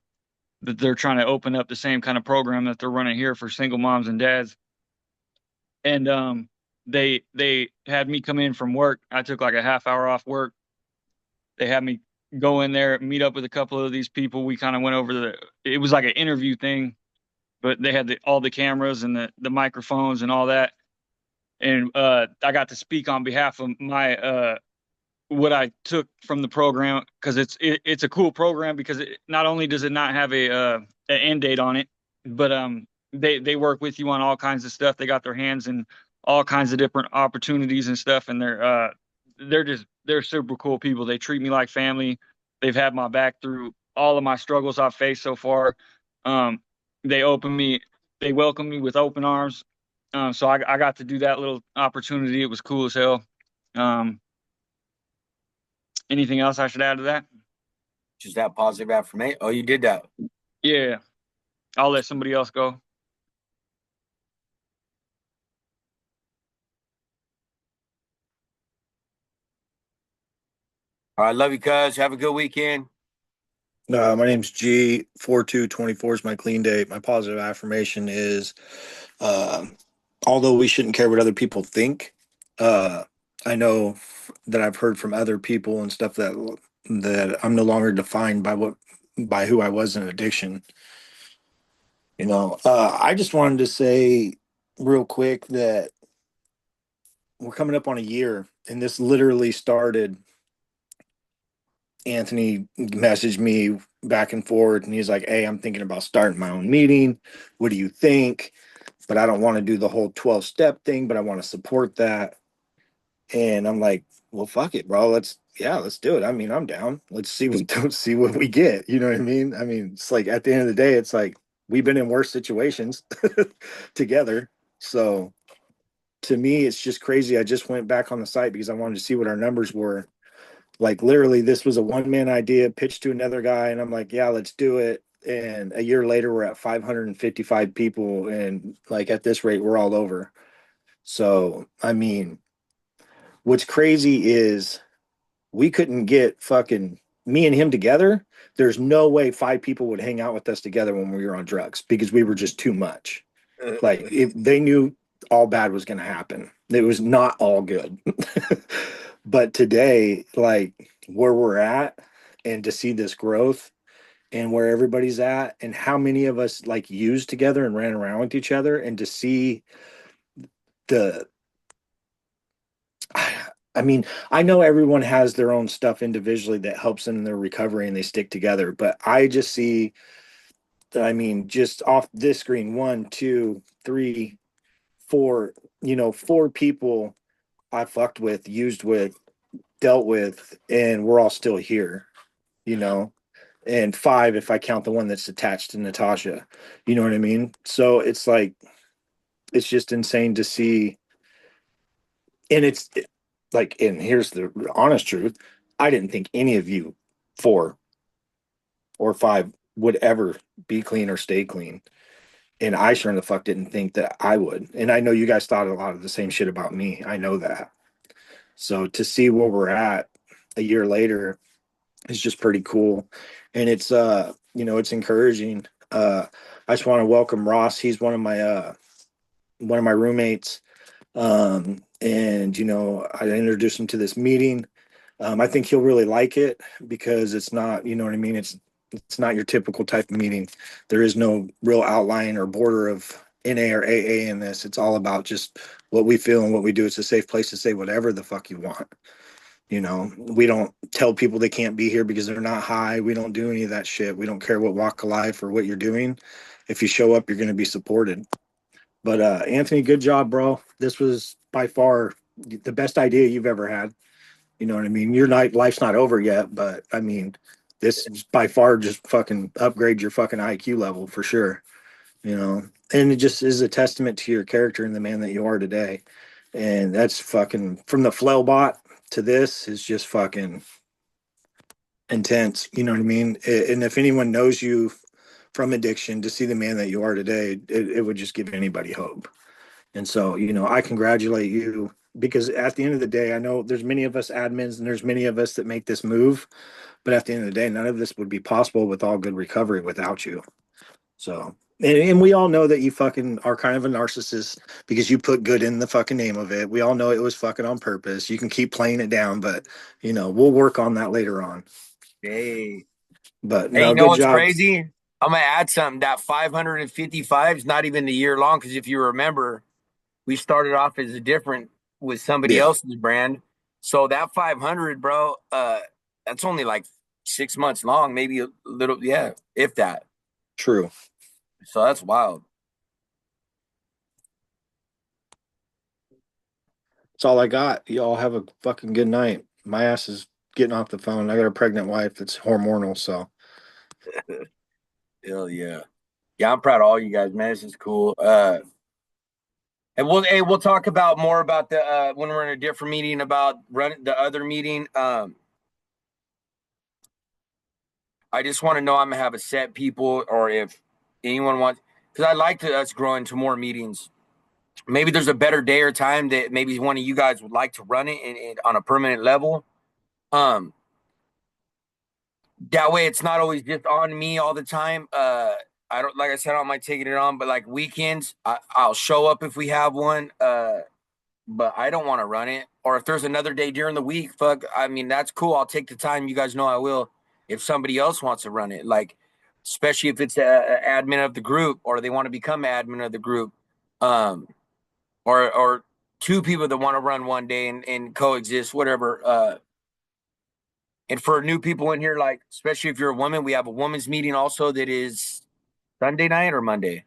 Speaker 7: that they're trying to open up the same kind of program that they're running here for single moms and dads. And they had me come in from work. I took like a half hour off work. They had me go in there, meet up with a couple of these people. We kind of went over it was like an interview thing, but they had all the cameras and the microphones and all that. And I got to speak on behalf of my what I took from the program, because it's a cool program, because not only does it not have an end date on it, but they work with you on all kinds of stuff. They got their hands in all kinds of different opportunities and stuff, and they're super cool people. They treat me like family. They've had my back through all of my struggles I've faced so far. Um, they open me, they welcome me with open arms. So I got to do that little opportunity. It was cool as hell. Um, Anything else I should add to that?
Speaker 1: Just that positive affirmation. Oh, you did that.
Speaker 7: Yeah, I'll let somebody else go.
Speaker 1: All right, love you, cuz. Have a good weekend.
Speaker 8: My name's G. 4224 is my clean date. My positive affirmation is, uh, although we shouldn't care what other people think, uh, I know that I've heard from other people and stuff that I'm no longer defined by who I was in addiction. I just wanted to say real quick that we're coming up on a year, and this literally started. Anthony messaged me back and forth, and he's like, "Hey, I'm thinking about starting my own meeting. What do you think?" But I don't want to do the whole 12-step thing, but I want to support that. And I'm like, "Well, fuck it, bro. Let's do it. I mean, I'm down. Let's see see what we get." You know what I mean? I mean, it's like at the end of the day, it's like we've been in worse situations together. So to me, it's just crazy. I just went back on the site because I wanted to see what our numbers were. Like literally, this was a one-man idea pitched to another guy, and I'm like, yeah, let's do it. And a year later, we're at 555 people, and like at this rate, we're all over. So I mean, what's crazy is we couldn't get fucking me and him together. There's no way 5 people would hang out with us together when we were on drugs, because we were just too much. Like if they knew all bad was going to happen, it was not all good. But today, like where we're at, and to see this growth and where everybody's at, and how many of us like used together and ran around with each other, and to see the I mean, I know everyone has their own stuff individually that helps them in their recovery and they stick together, but I just see, I mean, just off this screen, 1, 2, 3, 4, 4 people I fucked with, used with, dealt with, and we're all still here, you know, and 5 if I count the one that's attached to Natasha. You know what I mean? So it's like it's just insane to see. And it's like, and here's the honest truth. I didn't think any of you 4 or 5 would ever be clean or stay clean. And I sure in the fuck didn't think that I would. And I know you guys thought a lot of the same shit about me. I know that. So to see where we're at a year later is just pretty cool. And it's it's encouraging. I just want to welcome Ross. He's one of my roommates. And I introduced him to this meeting. I think he'll really like it because it's not, you know what I mean? It's not your typical type of meeting. There is no real outline or border of NA or AA in this. It's all about just what we feel and what we do. It's a safe place to say whatever the fuck you want. We don't tell people they can't be here because they're not high. We don't do any of that shit. We don't care what walk of life or what you're doing. If you show up, you're going to be supported. But Anthony, good job, bro. This was by far the best idea you've ever had. You know what I mean? Life's not over yet, but I mean, this is by far just fucking upgrade your fucking IQ level for sure. And it just is a testament to your character and the man that you are today. And that's fucking from the flail bot to this is just fucking intense. You know what I mean? And if anyone knows you from addiction to see the man that you are today, it would just give anybody hope. And so, I congratulate you because at the end of the day, I know there's many of us admins and there's many of us that make this move, but at the end of the day, none of this would be possible with All Good Recovery without you. So, and we all know that you fucking are kind of a narcissist because you put good in the fucking name of it. We all know it was fucking on purpose. You can keep playing it down, but we'll work on that later on.
Speaker 1: Hey,
Speaker 8: But
Speaker 1: hey,
Speaker 8: no,
Speaker 1: you know
Speaker 8: good
Speaker 1: what's
Speaker 8: job.
Speaker 1: crazy? I'm gonna add something. That 555 is not even a year long because if you remember, we started off as a different with somebody
Speaker 8: Yeah.
Speaker 1: else's brand. So that 500, bro, that's only like 6 months long, maybe a little, yeah, if that.
Speaker 8: True.
Speaker 1: So that's wild.
Speaker 8: That's all I got. Y'all have a fucking good night. My ass is getting off the phone. I got a pregnant wife that's hormonal, so
Speaker 1: Hell yeah. Yeah, I'm proud of all you guys, man. This is cool. And we'll talk about more about the when we're in a different meeting about running the other meeting. I just want to know I'm gonna have a set people or if anyone wants because I'd like us grow into more meetings. Maybe there's a better day or time that maybe one of you guys would like to run it and on a permanent level. That way it's not always just on me all the time. I don't like I said I don't mind taking it on, but like weekends, I'll show up if we have one. But I don't want to run it. Or if there's another day during the week, fuck, I mean that's cool. I'll take the time. You guys know I will. If somebody else wants to run it, like especially if it's a admin of the group or they want to become admin of the group, or two people that want to run one day and coexist, whatever. And for new people in here, like especially if you're a woman, we have a women's meeting also that is Sunday night or Monday.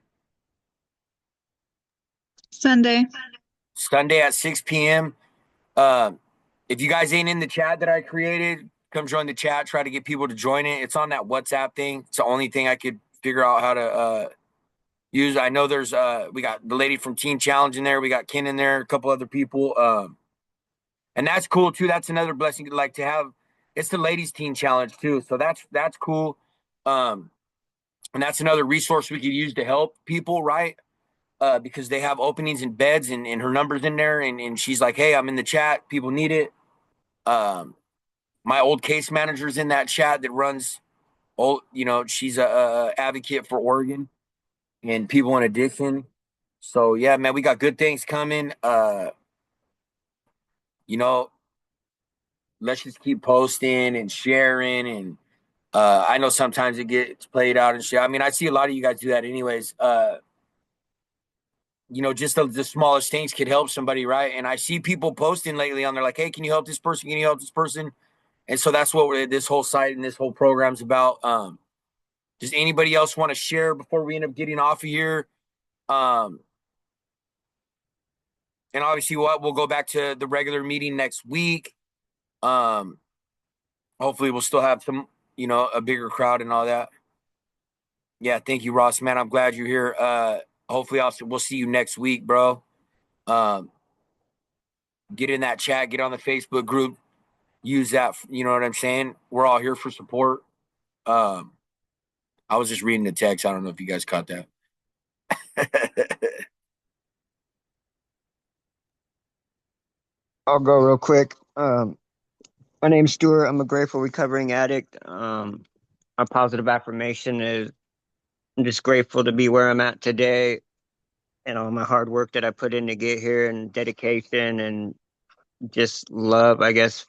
Speaker 2: Sunday.
Speaker 1: Sunday at 6 p.m. If you guys ain't in the chat that I created, come join the chat. Try to get people to join it. It's on that WhatsApp thing. It's the only thing I could figure out how to use. I know there's we got the lady from Teen Challenge in there. We got Ken in there, a couple other people. And that's cool too. That's another blessing like to have. It's the ladies teen challenge too. So that's cool. And that's another resource we could use to help people, right? Because they have openings in beds and her number's in there and she's like, hey, I'm in the chat. People need it. My old case manager's in that chat that runs she's a advocate for Oregon and people in addiction. So yeah, man, we got good things coming. Let's just keep posting and sharing and I know sometimes it gets played out and shit. I mean, I see a lot of you guys do that anyways. Just the smallest things could help somebody, right? And I see people posting lately on there like, hey, can you help this person? Can you help this person? And so that's what this whole site and this whole program's about. Does anybody else want to share before we end up getting off of here? And obviously we'll go back to the regular meeting next week. Hopefully we'll still have some, a bigger crowd and all that. Yeah, thank you, Ross, man. I'm glad you're here. hopefully we'll see you next week, bro. Get in that chat, get on the Facebook group, use that. You know what I'm saying? We're all here for support. I was just reading the text. I don't know if you guys caught that.
Speaker 9: I'll go real quick. My name's Stuart. I'm a grateful recovering addict. My positive affirmation is I'm just grateful to be where I'm at today and all my hard work that I put in to get here and dedication and just love, I guess,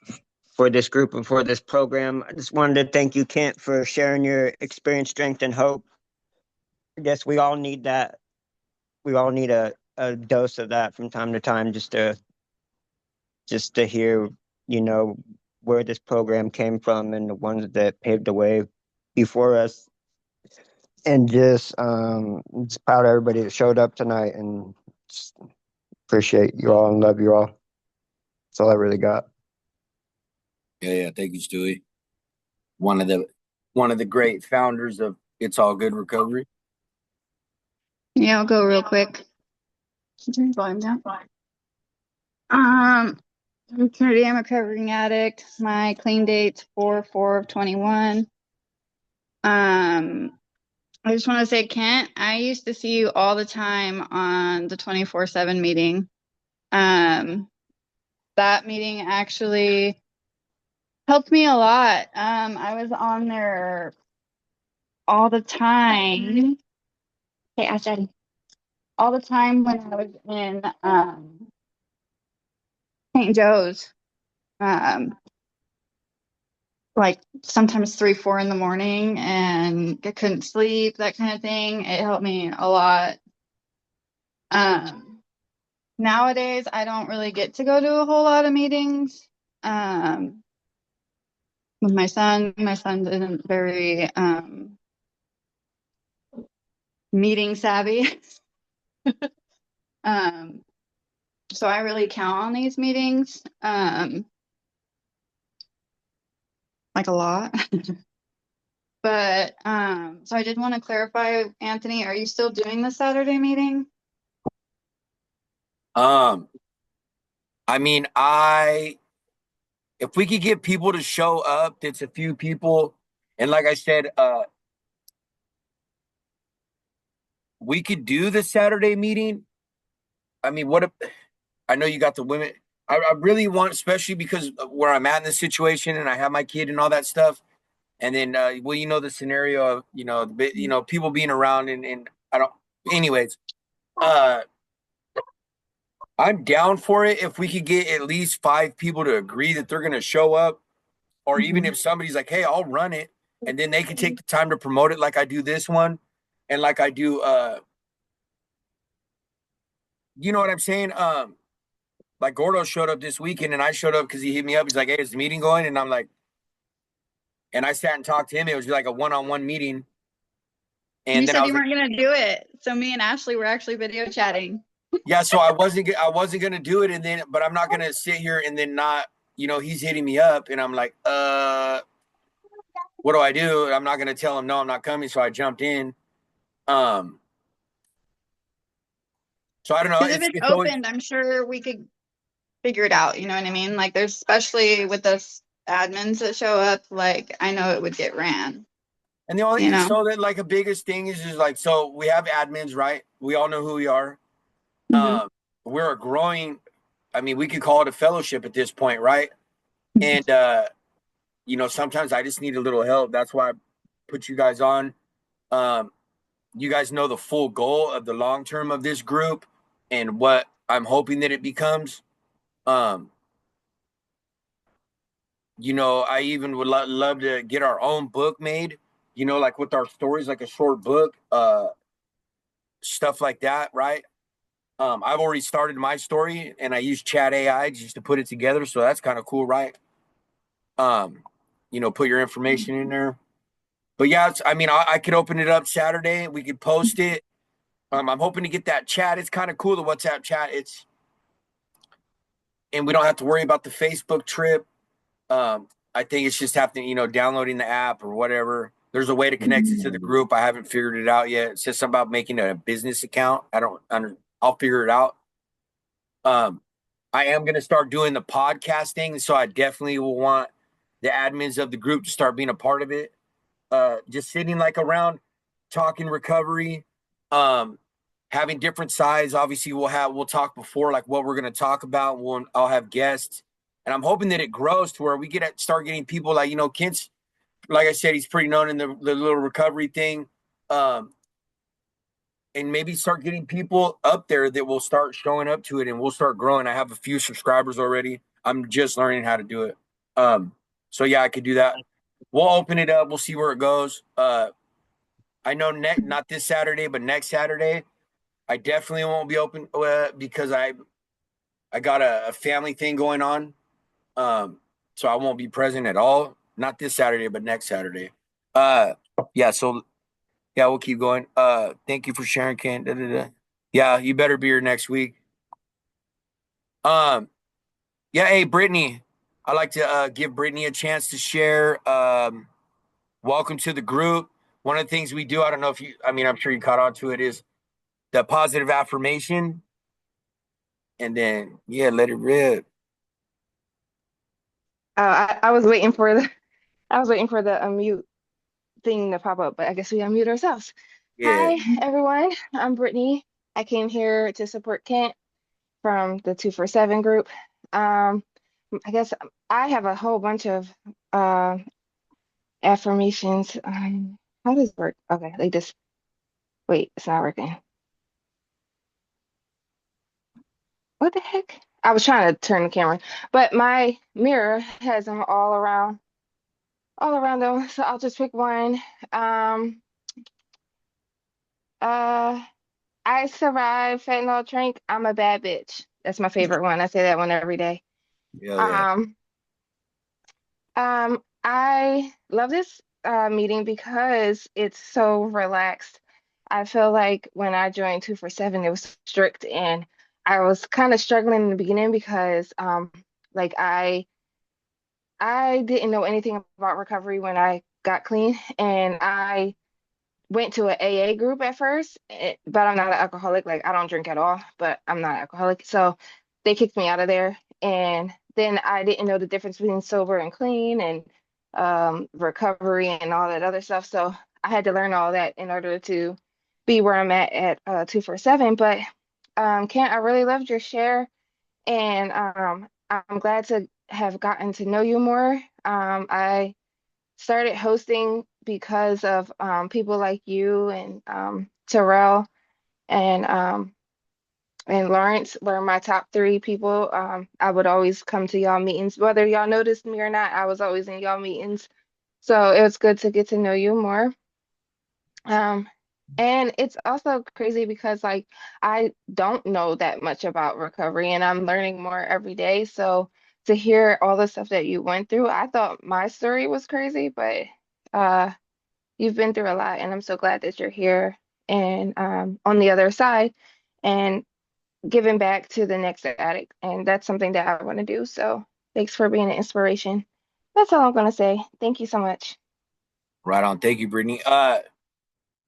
Speaker 9: for this group and for this program. I just wanted to thank you, Kent, for sharing your experience, strength, and hope. I guess we all need that. We all need a dose of that from time to time just to hear, where this program came from and the ones that paved the way before us. And just proud of everybody that showed up tonight and just appreciate you all and love you all. That's all I really got.
Speaker 1: Yeah. Thank you, Stewie. One of the great founders of It's All Good Recovery.
Speaker 2: Yeah, I'll go real quick. Turn your volume down. Today I'm a recovering addict. My clean date's 4/4/21. I just want to say, Kent, I used to see you all the time on the 24/7 meeting. That meeting actually helped me a lot. I was on there all the time. Hey, ask Daddy. All the time when I was in St. Joe's. Like sometimes 3-4 in the morning, and I couldn't sleep, that kind of thing. It helped me a lot. Nowadays I don't really get to go to a whole lot of meetings. With my son isn't very meeting savvy. So I really count on these meetings like a lot. But so I did want to clarify, Anthony, are you still doing the Saturday meeting?
Speaker 1: I mean, if we could get people to show up, it's a few people, and like I said, we could do the Saturday meeting. I mean, I know you got the women. I really want, especially because where I'm at in this situation, and I have my kid and all that stuff. And then, the scenario of, people being around and I don't, anyways, I'm down for it if we could get at least 5 people to agree that they're going to show up, or even if somebody's like, hey, I'll run it. And then they can take the time to promote it like I do this one. And like I do, you know what I'm saying? Like Gordo showed up this weekend and I showed up because he hit me up. He's like, hey, is the meeting going? And I'm like, and I sat and talked to him. It was like a one-on-one meeting. And
Speaker 2: you
Speaker 1: then
Speaker 2: said you weren't going to do it. So me and Ashley were actually video chatting.
Speaker 1: Yeah, so I wasn't going to do it. But I'm not going to sit here and then not, he's hitting me up and I'm like, what do I do? I'm not going to tell him, no, I'm not coming. So I jumped in. So I don't know.
Speaker 2: Because if it's opened, I'm sure we could figure it out. You know what I mean? Like there's, especially with us admins that show up, like I know it would get ran.
Speaker 1: And the only, so that like a biggest thing is like, so we have admins, right? We all know who we are. We're a growing, I mean, we could call it a fellowship at this point, right? And, sometimes I just need a little help. That's why I put you guys on. You guys know the full goal of the long term of this group and what I'm hoping that it becomes. I even would love to get our own book made, like with our stories, like a short book, stuff like that, right? I've already started my story and I use Chat AI just to put it together. So that's kind of cool, right? Put your information in there. But yeah, I could open it up Saturday. We could post it. I'm hoping to get that chat. It's kind of cool, the WhatsApp chat. And we don't have to worry about the Facebook trip. I think it's just downloading the app or whatever. There's a way to connect it to the group. I haven't figured it out yet. It says something about making a business account. I'll figure it out. I am going to start doing the podcasting, so I definitely will want the admins of the group to start being a part of it. Just sitting like around talking recovery, having different sides. Obviously, we'll talk before like what we're going to talk about. I'll have guests, and I'm hoping that it grows to where we start getting people like, Kent's, like I said, he's pretty known in the little recovery thing. And maybe start getting people up there that will start showing up to it, and we'll start growing. I have a few subscribers already. I'm just learning how to do it. So yeah, I could do that. We'll open it up. We'll see where it goes. I know not this Saturday, but next Saturday, I definitely won't be open because I got a family thing going on. So I won't be present at all. Not this Saturday, but next Saturday. Yeah. So yeah, we'll keep going. Thank you for sharing, Kent. Da, da, da. Yeah, you better be here next week. Yeah, hey, Brittany. I'd like to give Brittany a chance to share. Welcome to the group. One of the things we do, I don't know if I'm sure you caught on to it, is the positive affirmation. And then, yeah, let it rip.
Speaker 10: I was waiting for the unmute thing to pop up, but I guess we unmute ourselves.
Speaker 1: Yeah.
Speaker 10: Hi, everyone. I'm Brittany. I came here to support Kent from the 247 group. I guess I have a whole bunch of affirmations. How does it work? Okay, like this. Wait, it's not working. What the heck? I was trying to turn the camera, but my mirror has them all around them. So I'll just pick one. I survived fentanyl drink. I'm a bad bitch. That's my favorite one. I say that one every day.
Speaker 1: Yeah.
Speaker 10: I love this meeting because it's so relaxed. I feel like when I joined 247, it was strict, and I was kind of struggling in the beginning because like I didn't know anything about recovery when I got clean, and I went to an AA group at first, but I'm not an alcoholic. Like, I don't drink at all, but I'm not an alcoholic. So they kicked me out of there. And then I didn't know the difference between sober and clean and recovery and all that other stuff. So I had to learn all that in order to be where I'm at 247. But Kent, I really loved your share. And I'm glad to have gotten to know you more. I started hosting because of people like you and Terrell and Lawrence were my top three people. I would always come to y'all meetings, whether y'all noticed me or not. I was always in y'all meetings, so it was good to get to know you more. And it's also crazy because like I don't know that much about recovery, and I'm learning more every day. So to hear all the stuff that you went through, I thought my story was crazy, but uh you've been through a lot, and I'm so glad that you're here and on the other side and giving back to the next addict. And that's something that I want to do. So thanks for being an inspiration. That's all I'm going to say. Thank you so much.
Speaker 1: Right on. Thank you, Brittany.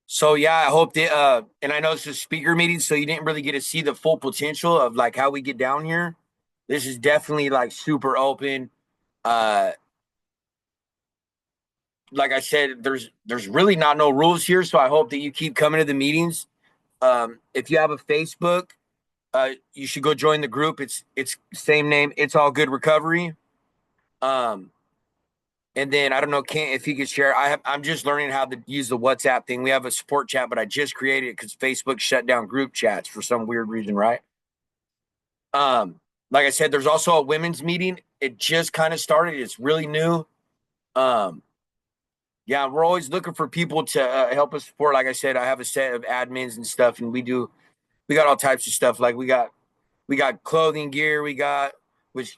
Speaker 1: So yeah, I hope that and I know it's a speaker meeting, so you didn't really get to see the full potential of like how we get down here. This is definitely like super open. Like I said, there's really not no rules here, so I hope that you keep coming to the meetings. If you have a Facebook, you should go join the group. It's same name. It's All Good Recovery. And then I don't know, Kent, if you could share. I'm just learning how to use the WhatsApp thing. We have a support chat, but I just created it because Facebook shut down group chats for some weird reason, right? Like I said, there's also a women's meeting. It just kind of started. It's really new. Yeah, we're always looking for people to help us support. Like I said, I have a set of admins and stuff, and we got all types of stuff. Like we got clothing gear, which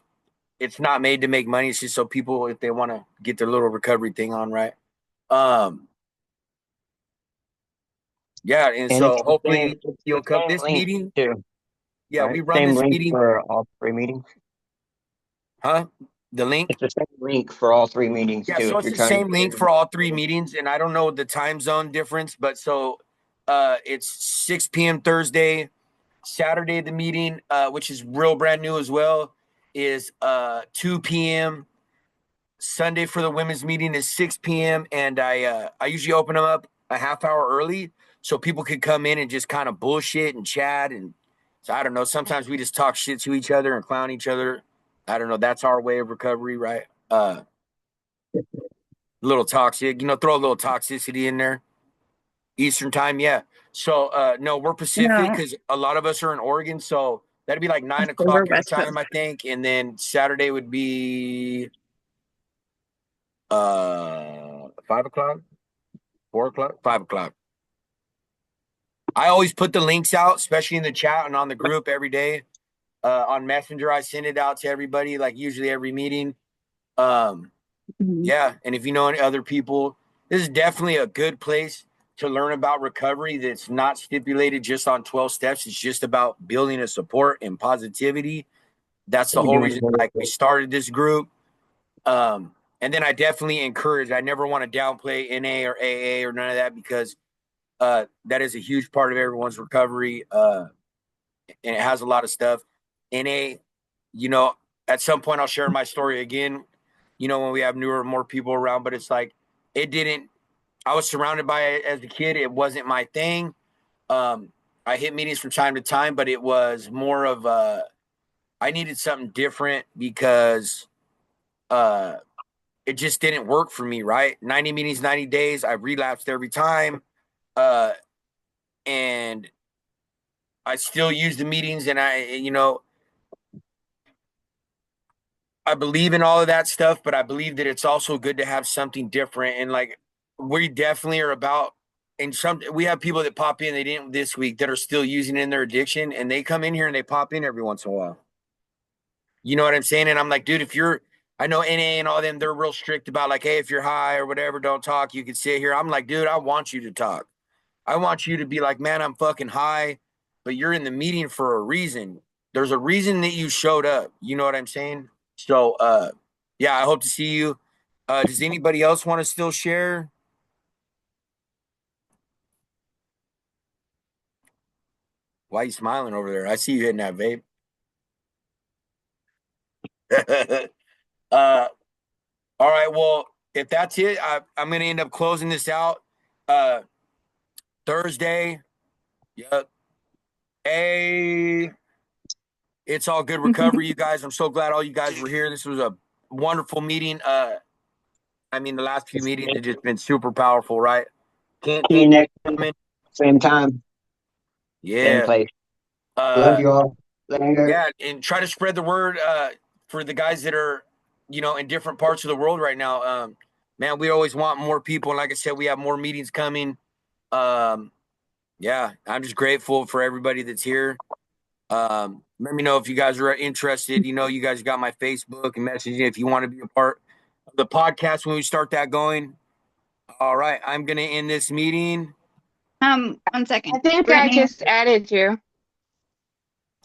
Speaker 1: it's not made to make money. It's just so people, if they want to get their little recovery thing on, right? Yeah, and so hopefully you'll come this meeting.
Speaker 9: Too,
Speaker 1: yeah,
Speaker 9: right?
Speaker 1: we run
Speaker 9: Same
Speaker 1: this
Speaker 9: link
Speaker 1: meeting
Speaker 9: for all three meetings.
Speaker 1: Huh? The link?
Speaker 9: It's the same link for all 3 meetings
Speaker 1: Yeah,
Speaker 9: too.
Speaker 1: so
Speaker 9: If
Speaker 1: it's
Speaker 9: you're
Speaker 1: the
Speaker 9: trying
Speaker 1: same
Speaker 9: to
Speaker 1: link for all 3 meetings, and I don't know the time zone difference, but so it's 6 p.m. Thursday. Saturday, the meeting, which is real brand new as well, is 2 p.m. Sunday for the women's meeting is 6 p.m. And I usually open them up a half hour early so people could come in and just kind of bullshit and chat. And so I don't know. Sometimes we just talk shit to each other and clown each other. I don't know. That's our way of recovery, right? Little toxic, throw a little toxicity in there. Eastern time, yeah. So no, we're Pacific
Speaker 2: No,
Speaker 1: because a lot of us are in Oregon. So that'd be like 9
Speaker 2: so we're
Speaker 1: o'clock your
Speaker 2: West Coast.
Speaker 1: time, I think. And then Saturday would be 5 o'clock, 4 o'clock, 5 o'clock. I always put the links out, especially in the chat and on the group every day. On Messenger, I send it out to everybody, like usually every meeting.
Speaker 2: Mhm.
Speaker 1: Yeah, and if you know any other people, this is definitely a good place to learn about recovery that's not stipulated just on 12 steps. It's just about building a support and positivity. That's the whole reason like we started this group. And then I definitely encourage, I never want to downplay NA or AA or none of that because that is a huge part of everyone's recovery. And it has a lot of stuff. NA, at some point I'll share my story again, when we have more people around, but it's like, I was surrounded by it as a kid. It wasn't my thing. I hit meetings from time to time, but it was more of I needed something different because it just didn't work for me, right? 90 meetings, 90 days. I relapsed every time. And I still use the meetings and I believe in all of that stuff, but I believe that it's also good to have something different. And like, we definitely are about, and we have people that pop in, they didn't this week, that are still using it in their addiction, and they come in here and they pop in every once in a while. You know what I'm saying? And I'm like, dude, I know NA and all them, they're real strict about like, hey, if you're high or whatever, don't talk. You can sit here. I'm like, dude, I want you to talk. I want you to be like, man, I'm fucking high, but you're in the meeting for a reason. There's a reason that you showed up. You know what I'm saying? So, yeah, I hope to see you. Does anybody else want to still share? Why are you smiling over there? I see you hitting that vape. All right. Well, if that's it, I'm going to end up closing this out. Thursday. Yep. Hey, it's all good recovery, you guys. I'm so glad all you guys were here. This was a wonderful meeting. I mean, the last few meetings have just been super powerful, right? Can't
Speaker 9: See you next week,
Speaker 1: thank
Speaker 9: same time, same
Speaker 1: Yeah.
Speaker 9: place. Love you all. Later.
Speaker 1: Yeah, and try to spread the word for the guys that are, in different parts of the world right now. Man, we always want more people, and like I said, we have more meetings coming. Yeah, I'm just grateful for everybody that's here. Let me know if you guys are interested. You guys got my Facebook and messaging if you want to be a part of the podcast when we start that going. All right, I'm gonna end this meeting.
Speaker 2: 1 second.
Speaker 10: I think I
Speaker 2: Brittany.
Speaker 10: just added you.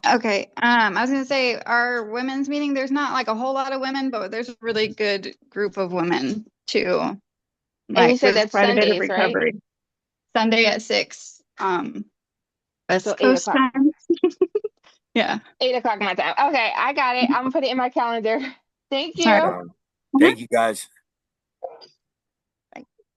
Speaker 2: Okay. I was gonna say our women's meeting, there's not like a whole lot of women, but there's a really good group of women too.
Speaker 10: And
Speaker 2: Like
Speaker 10: you said
Speaker 2: there's
Speaker 10: that's
Speaker 2: quite a bit of
Speaker 10: Sundays, right?
Speaker 2: recovery. Sunday at 6. West
Speaker 10: So 8
Speaker 2: Coast
Speaker 10: o'clock.
Speaker 2: time. Yeah.
Speaker 10: 8 o'clock my time. Okay, I got it. I'm gonna put it in my calendar. Thank
Speaker 2: Sorry.
Speaker 10: you.
Speaker 1: Thank you guys.